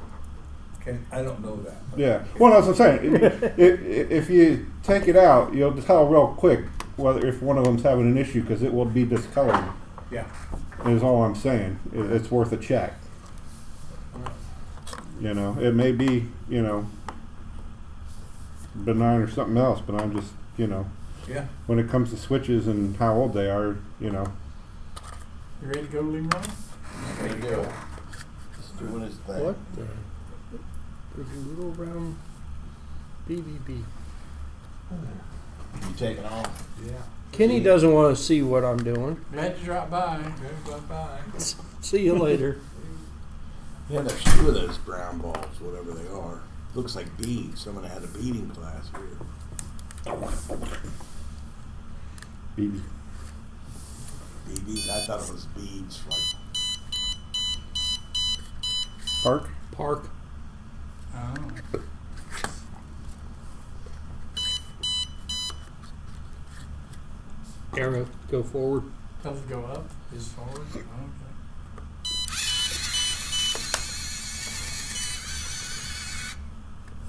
Okay, I don't know that. but- yeah. Well, that's what I'm saying. If you take it out, you'll tell real quick whether if one of them's having an issue because it will be discolored. Yeah. Is all I'm saying. It's worth a check. You know, it may be benign or something else, but I'm just Yeah. when it comes to switches and how old they are, You ready to go, Leroy? There you go. Just doing his thing. what? There's a little round BBB. You taking off? Yeah. Kenny doesn't want to see what I'm doing. Glad you dropped by. Bye-bye. See you later. Yeah, there's 2 of those brown balls, whatever they are. Looks like beads. Someone had a beading class here. BB. BB. I thought it was beads. Like Park. Park. Oh. Arrow. Go forward. Does it go up? Is forward? Okay.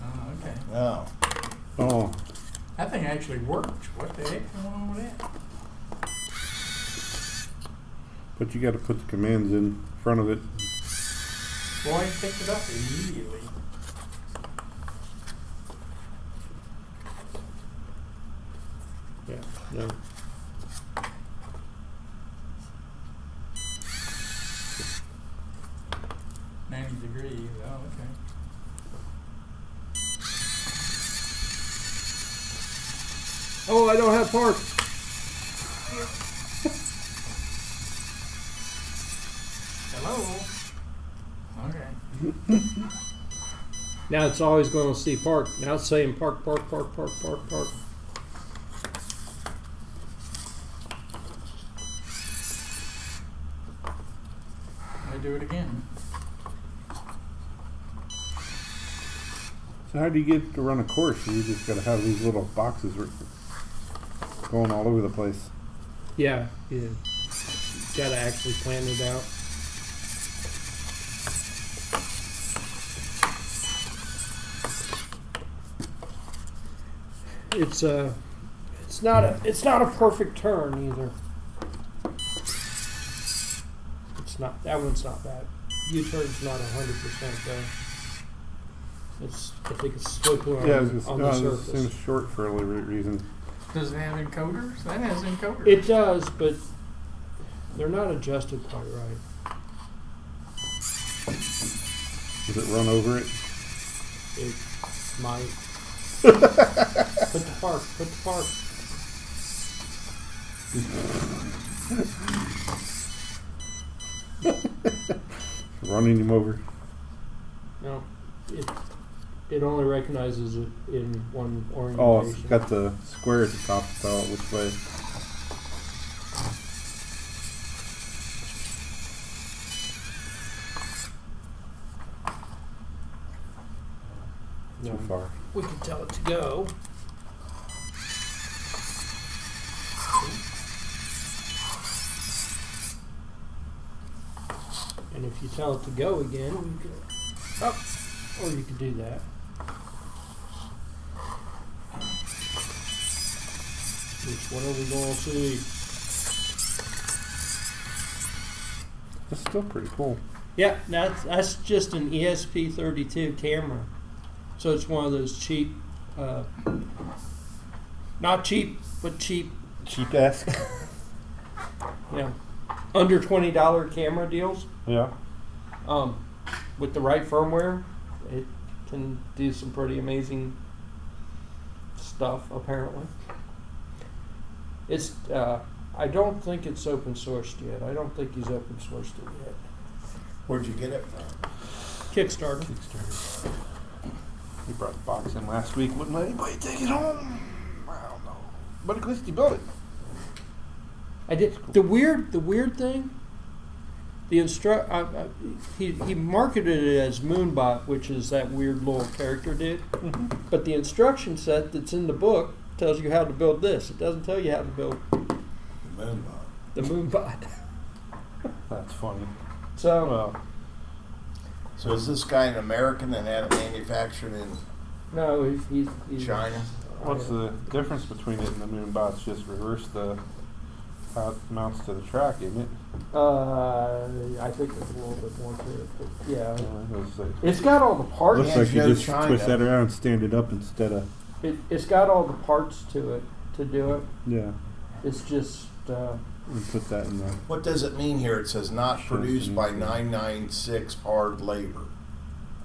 Oh, okay. oh, Oh, That thing actually works. What the heck going on with that? but you got to put the commands in front of it. Boy, he picked it up immediately. Yeah. No. $90 degrees. Oh, okay. Oh, I don't have park. Hello? Okay. Now it's always going to see park. Now it's saying park, park, park, park, park, park. I do it again. So how do you get to run a course? You just got to have these little boxes going all over the place. Yeah, yeah. Got to actually plan it out. It's not a perfect turn either. It's not, that one's not bad. U-turn's not 100% though. I think it's slippery on, Yeah, it was on the it surface. seems short for a reason. Does it have encoders? That has encoders. It does, but they're not adjusted quite right. Does it run over it? It might. Put the park. Put the park. Running him over. No, it only recognizes it in one orientation. Oh, it's got the square at the top to tell it which way. No, Too far. we can tell it to go. And if you tell it to go again, you can up, or you can do that. Which one are we going to see? That's still pretty cool. Yeah, that's just an ESP32 camera. So it's one of those cheap, not cheap, but cheap, Cheap ass. under $20 camera deals. Yeah. With the right firmware, it can do some pretty amazing stuff, apparently. It's, I don't think it's open sourced yet. I don't think he's open sourced it yet. Where'd you get it from? Kickstarter. He brought the box in last week. Wouldn't let anybody take it home. I don't know. But at least he built it. I did. The weird thing, he marketed it as Moonbot, which is that weird little character dude. Mm-hmm. But the instruction set that's in the book tells you how to build this. It doesn't tell you how to build the Moonbot. That's funny. So, Well, So is this guy an American and had it manufactured in no, he's China? what's the difference between it and the Moonbot's? Just reverse how it mounts to the track, isn't it? I think there's a little bit more to it, but yeah. It's got all the parts. Looks Yeah, like it's you no just China. twist that around and stand it up instead of. It's got all the parts to it to do it. Yeah. It's just And put that in there. What does it mean here? It says not Sure, produced by it's 996 hard labor.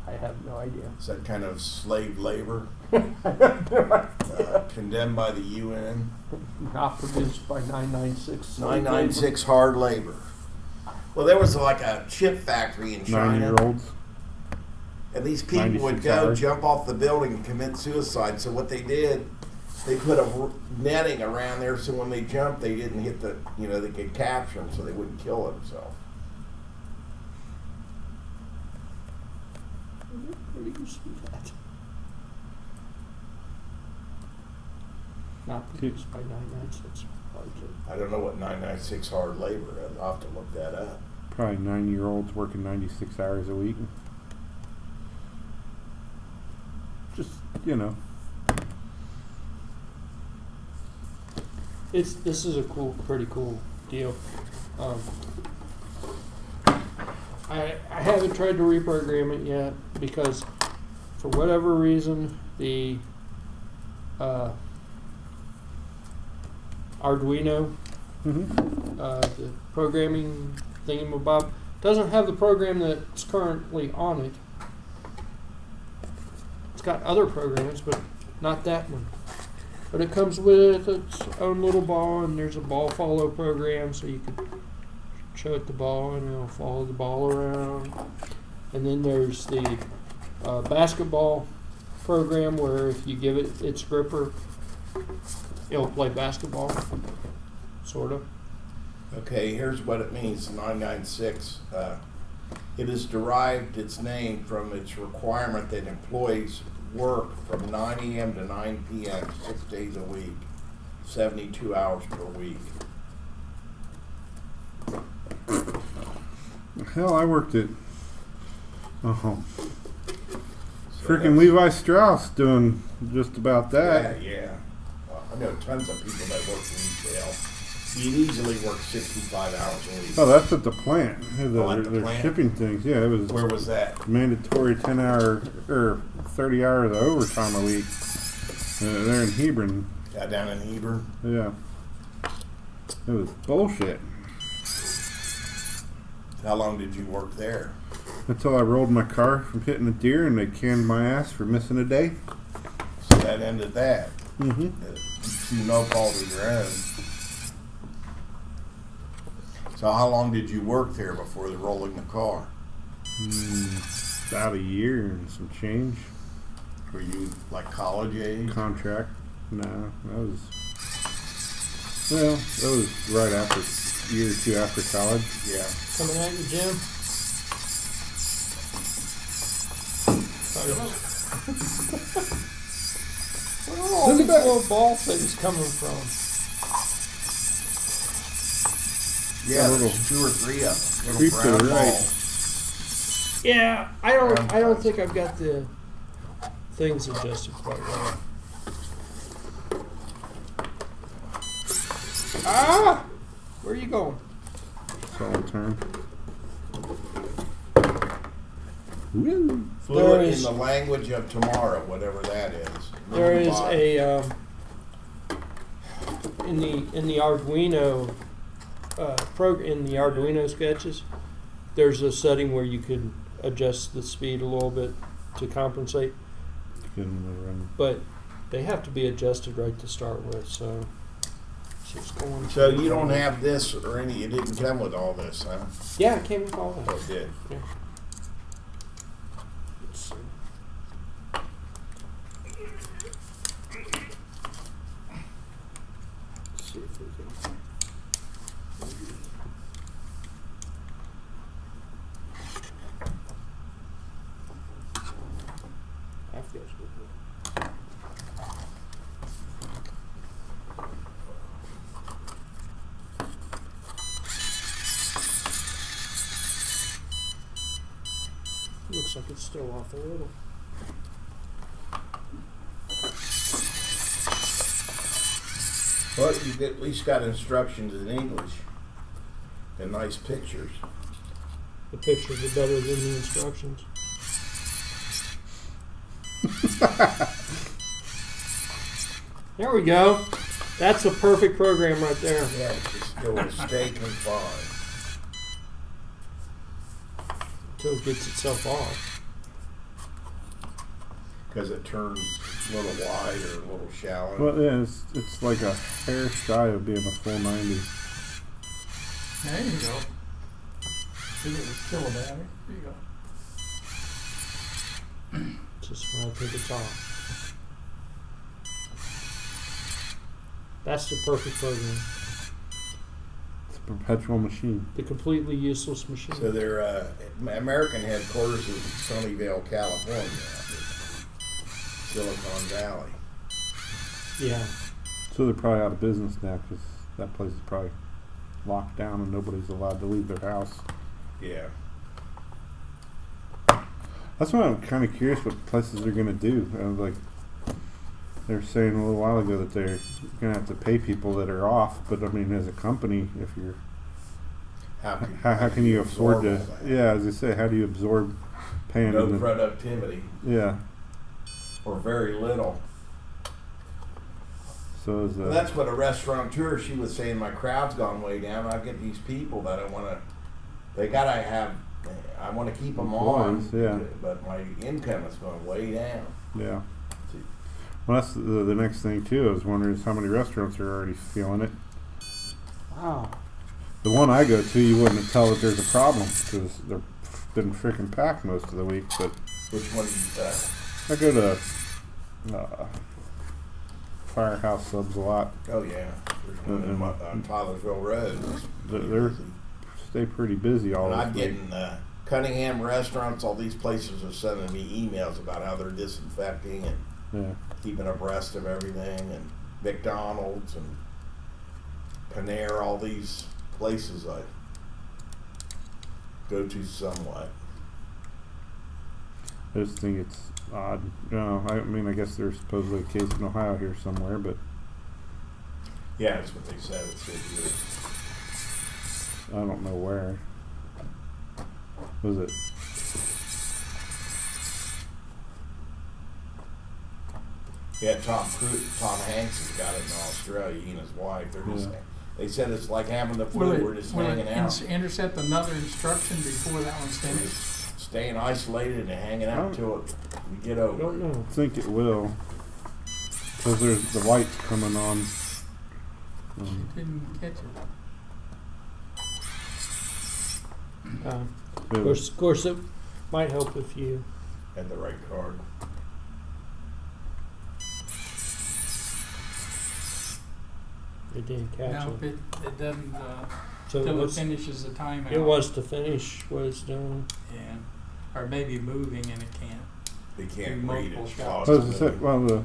I have no idea. Is that kind of slave labor? I have no idea. Condemned by the UN? Not produced by 996. 996 hard labor. Well, there was like a chip factory in China. 9-year-olds. And these people would 96 go hours. jump off the building and commit suicide. So what they did, they put a netting around there so when they jumped, they didn't hit they could capture them so they wouldn't kill themselves. Where do you see that? Not produced by 996. I don't know what 996 hard labor is. I'll have to look that up. Probably 9-year-olds working 96 hours a week. Just, This is a pretty cool deal. I haven't tried to reprogram it yet because for whatever reason the Arduino, the programming thingamabob, doesn't have the program that's currently on it. It's got other programs, but not that one. But it comes with its own little ball, and there's a ball follow program, so you can choke the ball and it'll follow the ball around. And then there's the basketball program where if you give it its gripper, it'll play basketball, sort of. Okay, here's what it means, 996. It has derived its name from its requirement that employees work from 9 a.m. to 9 p.m. 6 days a week, 72 hours per week. Hell, I worked at So freaking that's- Levi Strauss doing just about that. Yeah. Well, I know tons of people that work in retail. You'd easily work 65 hours a week. Oh, that's at the plant. Oh, at the They're plant? shipping things. Yeah, it was Where was that? mandatory 10-hour or 30 hours of overtime a week. They're in Hebron. Down in Hebron. Yeah. It was bullshit. How long did you work there? Until I rolled my car from hitting a deer and they canned my ass for missing a day. So that ended that. Mm-hmm. Through no fault of your own. So how long did you work there before rolling the car? About a year and some change. Were you like college age? Contract. No, that was right after a year or two after college. Yeah. Coming at you, Jim. Where are all these little ball things coming from? Yeah, A little there's 2 or 3 of them. creep Little to the brown right. balls. Yeah, I don't think I've got the things adjusted quite right. Ah! Where are you going? Solid turn. Woo. Fluent There in is- the language of tomorrow, whatever that is. There is Robot. a in the Arduino in the Arduino sketches. There's a setting where you can adjust the speed a little bit to compensate, Get in the run. but they have to be adjusted right to start with. So it's going. So you don't have this or any, it didn't come with all this, huh? Yeah, it came with all Oh, that. it did. Yeah. Let's see. Let's see if we can. I've got it. Looks like it's still off a little. Well, you at least got instructions in English and nice pictures. The pictures are better than the instructions. There we go. That's a perfect program right there. Yeah, it will stay confined. Until it gets itself off. Because it turns a little wide or a little shallow. Well, yeah, it's like a hair shy of being a full 90. There you go. See what was kill a battery? There you go. Just when I think it's off. That's the perfect program. It's a perpetual machine. The completely useless machine. So their American headquarters is in Sunnyvale, California, Silicon Valley. Yeah. So they're probably out of business now because that place is probably locked down and nobody's allowed to leave their house. Yeah. That's why I'm kind of curious what places are going to do. Like they were saying a little while ago that they're going to have to pay people that are off. But I mean, as a company, if you're how can you afford to? absorb all that? Yeah, as I say, how do you absorb paying? No them? productivity Yeah. or very little. So is And that's what a restaurateur, she was saying, my crowd's gone way down. I get these people that I want to, I want to keep them on, Employees, yeah. but my income is going way down. yeah. Well, that's the next thing too. I was wondering is how many restaurants are already feeling it. Wow. The one I go to, you wouldn't tell that there's a problem because they've been freaking packed most of the week. But Which one do you that? I go to Firehouse Subs a lot. Oh yeah, there's one on Tylersville Road. They're stay pretty busy all And this I'm week. getting Cunningham restaurants. All these places are sending me emails about how they're disinfecting and Yeah. keeping abreast of everything. And McDonald's and Panera, all these places I go to somewhat. I just think it's odd. I mean, I guess there's supposedly a case in Ohio here somewhere, but Yeah, that's what they said. It's good. I don't know where. Was it? Yeah, Tom Hanks has got it in Australia. He and his wife. They're just. Yeah. They said it's like having the flu. We're just hanging out. Intercept another instruction before that one's We're finished? just staying isolated and hanging out until we get I over don't it. know. I think it will. Because there's the lights coming on. Didn't catch it. Of course, it might help if you. Had the right card. It didn't catch No, it. it doesn't, So till it it's- finishes the timeout. it was to finish what it's doing. Yeah, or maybe moving and it can't. They can't Do read multiple it. shots. Well, as I said, well, the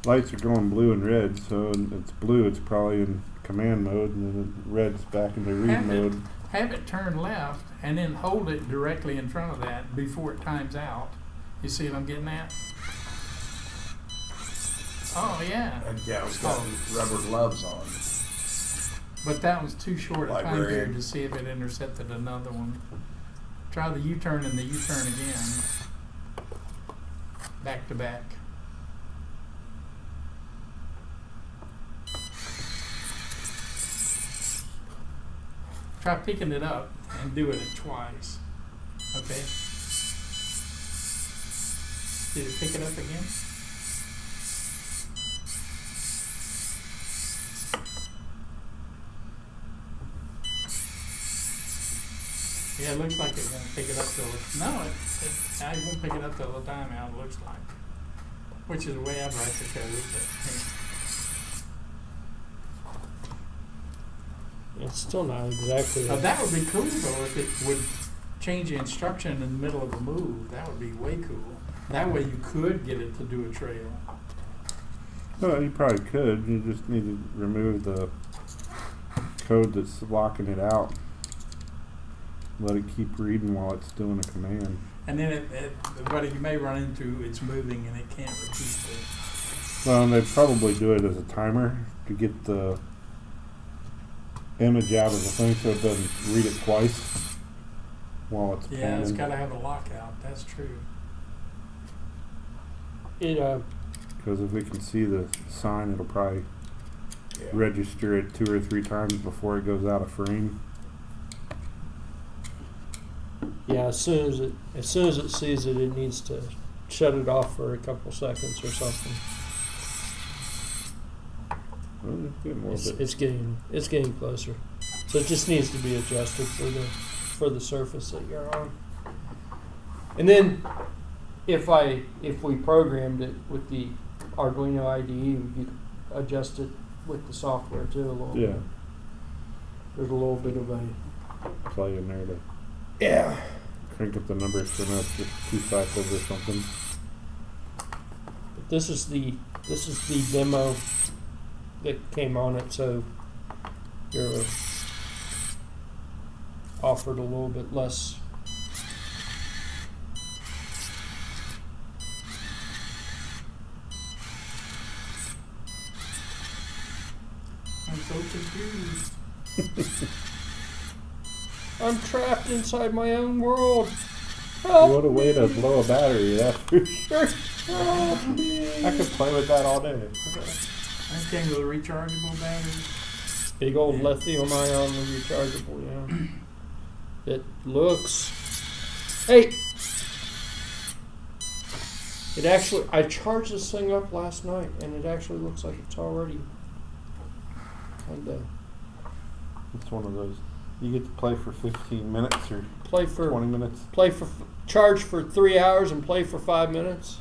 lights are going blue and red, so it's blue, it's probably in command mode, and then red's back into read Have it, mode. have it turn left and then hold it directly in front of that before it times out. You see what I'm getting at? Oh, yeah. And Gal's got rubber gloves on. But that was too short a time Librarian. period to see if it intercepted another one. Try the U-turn and the U-turn again. Back to back. Try picking it up and doing it twice. Okay? Did it pick it up again? Yeah, it looks like it's gonna pick it up till no, it won't pick it up till the timeout. It looks like, which is the way I write the code. But, It's still not exactly. that would be cool though if it would change the instruction in the middle of a move. That would be way cool. That way you could get it to do a trail. Well, you probably could. You just need to remove the code that's locking it out. Let it keep reading while it's doing a command. And then but you may run into it's moving and it can't repeat it. Well, and they'd probably do it as a timer to get the image out of the thing so it doesn't read it twice while it's Yeah, it's planning. got to have a lockout. That's true. Because if we can see the sign, it'll probably Yeah. register it 2 or 3 times before it goes out of frame. Yeah, as soon as it sees it, it needs to shut it off for a couple seconds or something. Well, it's getting a little bit. It's getting closer. So it just needs to be adjusted for the surface that you're on. And then if we programmed it with the Arduino IDE, we could adjust it with the software too a little Yeah, bit. There's a little bit of a play in there to Yeah. crank up the numbers for enough, just 2 cycles or something. But this is the demo that came on it, so you're offered a little bit less. I'm so confused. I'm trapped inside my own world. Help What a way to me. blow a battery, that's for sure. Help me. I could play with that all day. I came with rechargeable batteries. Big old lithium ion rechargeable, yeah. It looks. Hey! It actually, I charged this thing up last night, and it actually looks like it's already kind of It's one of those. You get to play for 15 minutes or play for 20 minutes. charge for 3 hours and play for 5 minutes.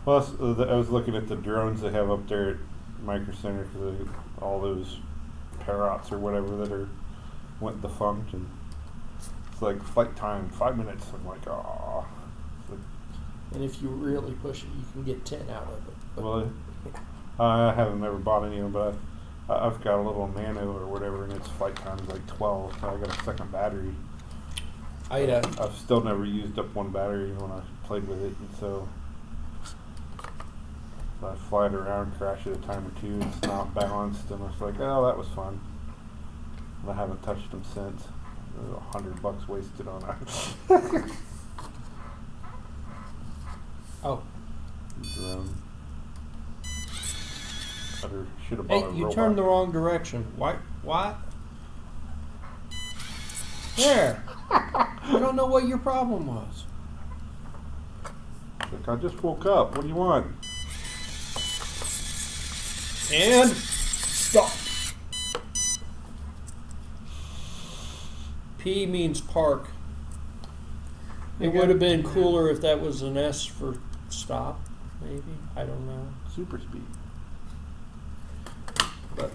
Well, I was looking at the drones they have up there at Micro Center because all those parrots or whatever that went defunct, and it's like flight time 5 minutes. I'm like, ah. And if you really push it, you can get 10 out of it. But Well, I haven't ever bought any of them, but I've got a little Nano or whatever, and its flight time is like 12. So I got a second battery. I've still never used up one battery when I played with it, and so I fly it around, crash it a time or two, it's not balanced, and I was like, oh, that was fun. And I haven't touched them since. $100 wasted on it. oh, Drone. Should have hey, bought a you robot. turned the wrong direction. What? There. I don't know what your problem was. Like, I just woke up. What do you want? And stop. P means park. It would have been cooler if that was an S for stop, maybe. I don't know. Super speed. But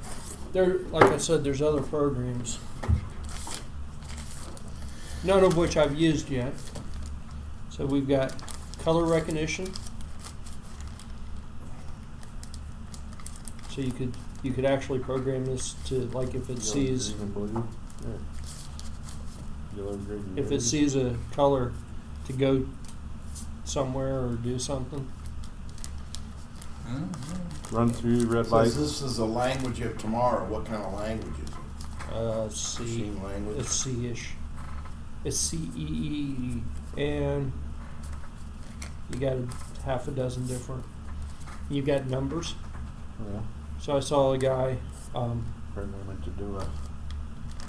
there, like I said, there's other programs, none of which I've used yet. So we've got color recognition. So you could actually program this to, like, if it sees Green and blue. Yeah. Yellow, green, and if red. it sees a color to go somewhere or do something. Run through red So lights. this is a language of tomorrow. What kind of language is it? C. Machine language. It's C-ish. It's CEE, and you got half a dozen different. You got numbers. Yeah. So I saw a guy. Programming to do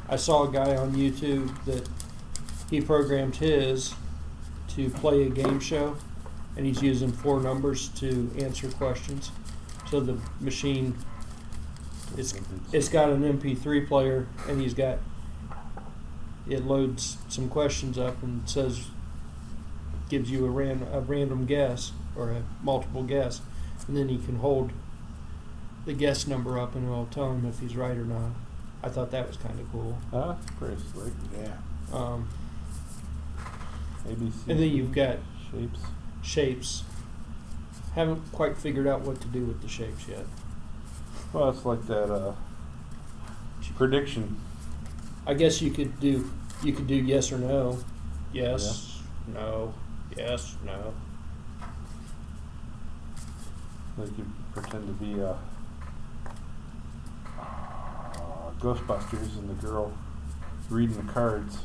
I saw a guy on YouTube that he programmed his to play a game show, and he's using 4 numbers to answer questions. So the machine, it's got an MP3 player, and it loads some questions up and gives you a random guess or a multiple guess, and then he can hold the guess number up and it'll tell him if he's right or not. I thought that was kind of cool. That's pretty slick. Yeah. ABC. And then you've got shapes. shapes. Haven't quite figured out what to do with the shapes yet. Well, it's like that prediction. I guess you could do yes or no. Yes, no, yes, no. Like you pretend to be Ghostbusters and the girl reading the cards.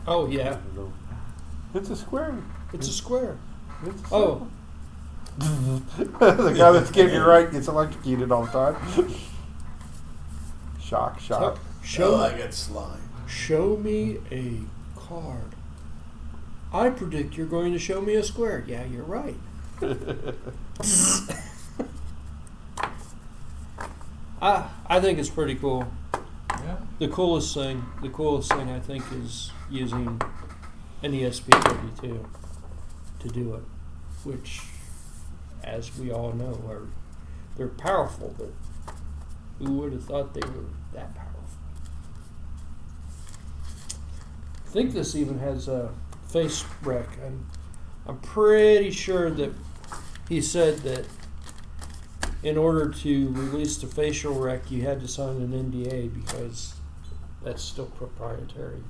Oh yeah, It's a square. it's a square. It's a Oh, the guy that's getting it right gets electrocuted all the time. Shock. show I got slime. show me a card. I predict you're going to show me a square. Yeah, you're right. I think it's pretty cool. Yeah. The coolest thing I think is using an ESP32 to do it, which, as we all know, they're powerful, but who would have thought they were that powerful? I think this even has a face rec, and I'm pretty sure that he said that in order to release the facial rec, you had to sign an NDA because that's still proprietary.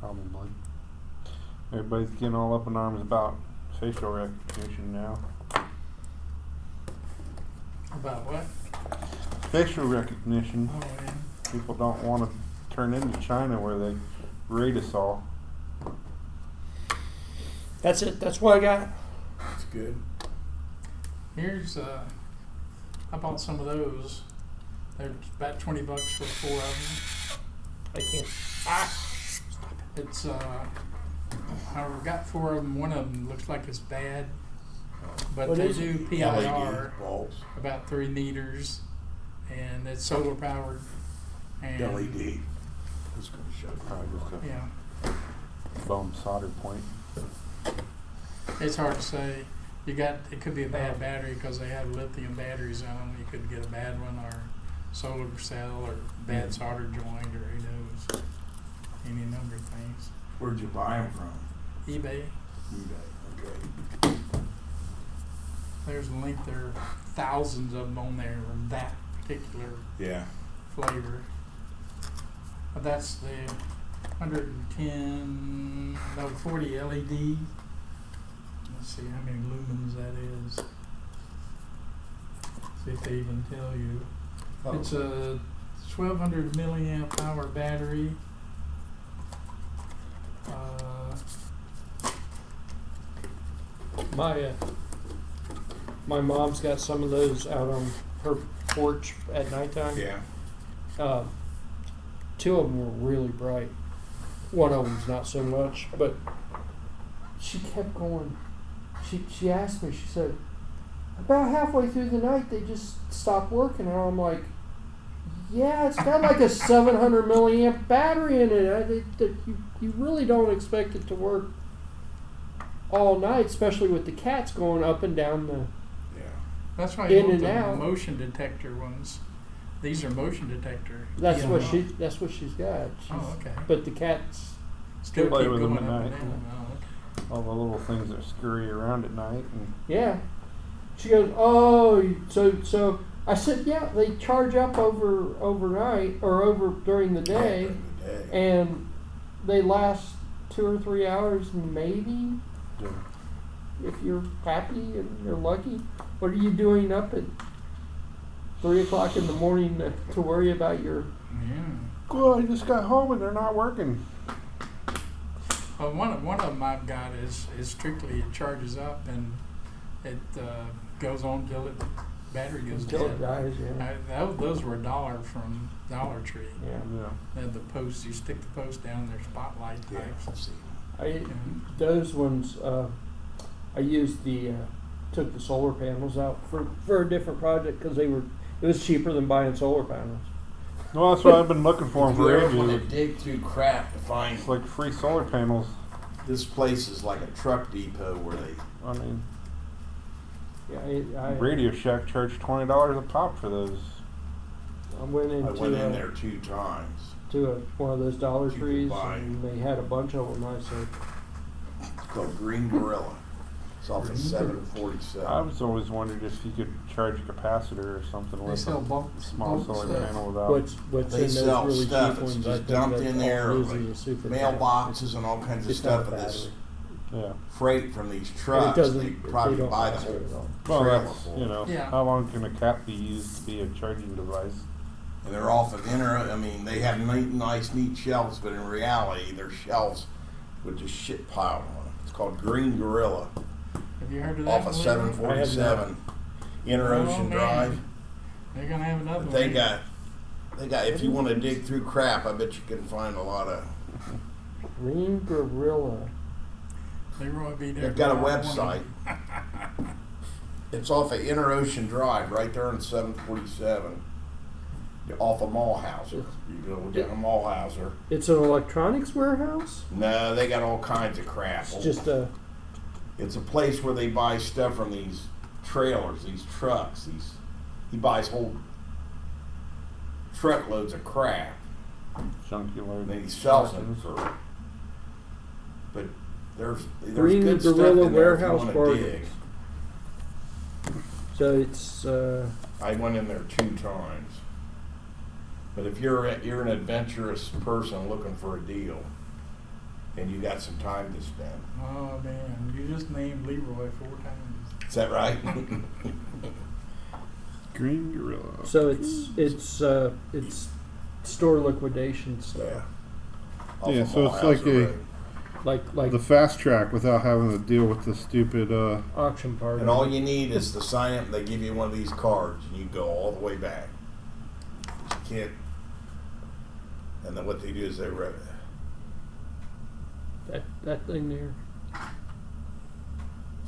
Probably. Everybody's getting all up in arms about facial recognition now. About what? Facial recognition. Oh, yeah. People don't want to turn into China where they raid us all. That's it. That's what I got. That's good. Here's, I bought some of those. They're about $20 for 4 of them. I can't. Stop it. It's I got 4 of them. One of them looks like it's bad, but What they is do it? PIR bulbs. about 3 meters, and it's solar powered. And LED. It's going to show. Probably just Yeah, a foam solder point. it's hard to say. It could be a bad battery because they have lithium batteries on them. You could get a bad one, or solar cell, or bad solder joint, or who knows, any number of things. Where'd you buy them from? eBay. eBay. Okay. There's a link. There are thousands of them on there from that particular Yeah. flavor. But that's the 40 LED. Let's see how many lumens that is. See if they even tell you. Oh. It's a 1200 milliamp hour battery. My mom's got some of those out on her porch at nighttime. Yeah. 2 of them were really bright. One of them's not so much, but she kept going. She asked me, she said, about halfway through the night they just stopped working, and I'm like, yeah, it's got like a 700 milliamp battery in it. You really don't expect it to work all night, especially with the cats going up and down the. Yeah. That's why you In want and the out. motion detector ones. These are motion detector. That's what EMF. that's what she's got. Oh, okay. But the cats. Still Play keep with them going at up and night. down. Oh, okay. All the little things that scurry around at night. And Yeah. She goes, oh, so I said, yeah, they charge up overnight or over during the day, During the day. and they last 2 or 3 hours maybe, yeah. if you're happy and you're lucky. What are you doing up at 3 o'clock in the morning to worry about your? Yeah. Well, I just got home and they're not working. Well, one of them I've got is strictly it charges up and it goes on till the battery goes Until it dead. dies, yeah. Those were $1 from Dollar Tree. Yeah. Yeah. They had the posts. You stick the post down, they're spotlight Yeah. types. See. Those ones, I used took the solar panels out for a different project because it was cheaper than buying solar panels. Well, that's what I've been looking for If them you for ever want to ages. dig through crap to find It's like free solar panels. this place is like a truck depot where they I mean, Yeah, Radio Shack charged $20 a pop for those. I went into I went in there 2 times. one of those Dollar You could Trees, buy. and they had a bunch of them. I said, It's called Green Gorilla. It's off of Green 747. I was always wondered if you could charge a capacitor or something They with sell a bulk small bulk solar stuff. panel without. what's They in those sell really stuff. cheap It's ones? just I think dumped that in all there, it is like a super mailboxes and all kinds of It's stuff not a of this battery. Yeah. freight from these It trucks. doesn't. They They probably don't buy the last whole very long. Well, trailer that's, full. you know, Yeah. how long can a cat be used to be a charging device? And they're off of I mean, they have neat shelves, but in reality, they're shelves with just shit piled on them. It's called Green Gorilla. Have you heard of that? Off of one? 747 Interocean Oh, man. Drive. They're gonna have another But one. they got, if you want to dig through crap, I bet you can find a lot of. Green Gorilla. Leroy be there. They've got a tomorrow website. morning. It's off of Interocean Drive, right there on 747. Off of Mulhauser. You go down Mulhauser. It's an electronics warehouse. No, they got all kinds of crap. It's just a. It's a place where they buy stuff from these trailers, these trucks. He buys whole truckloads of crap, Junky and load. then he sells them for. But there's Green good stuff Gorilla in there if you Warehouse want to Bargains. dig. So it's. I went in there 2 times. But if you're an adventurous person looking for a deal, and you got some time to spend, Oh man, you just named Leroy 4 times. is that right? Green Gorilla. So it's store liquidation stuff. Yeah. Off Yeah, of so it's Mulhauser like a- Road. Like The fast track without having to deal with the stupid. auction party. And all you need is to sign up, and they give you one of these cards, and you go all the way back. But you can't. And then what they do is That thing there.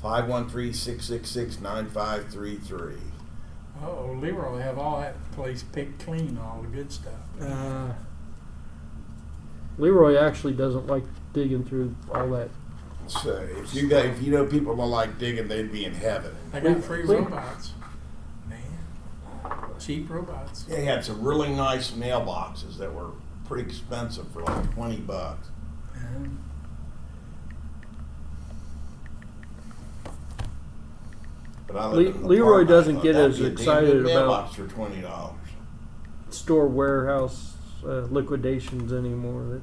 513-666-9533. Oh, Leroy have all that place picked clean, all the good stuff. Leroy actually doesn't like digging through all that. So if you know people don't like digging, they'd be in heaven. They got free robots. Man. Cheap robots. They had some really nice mailboxes that were pretty expensive for like $20. And But I lived in an Leroy apartment. doesn't I thought get that'd as be a damn excited good about- mailbox for $20. Store warehouse liquidations anymore.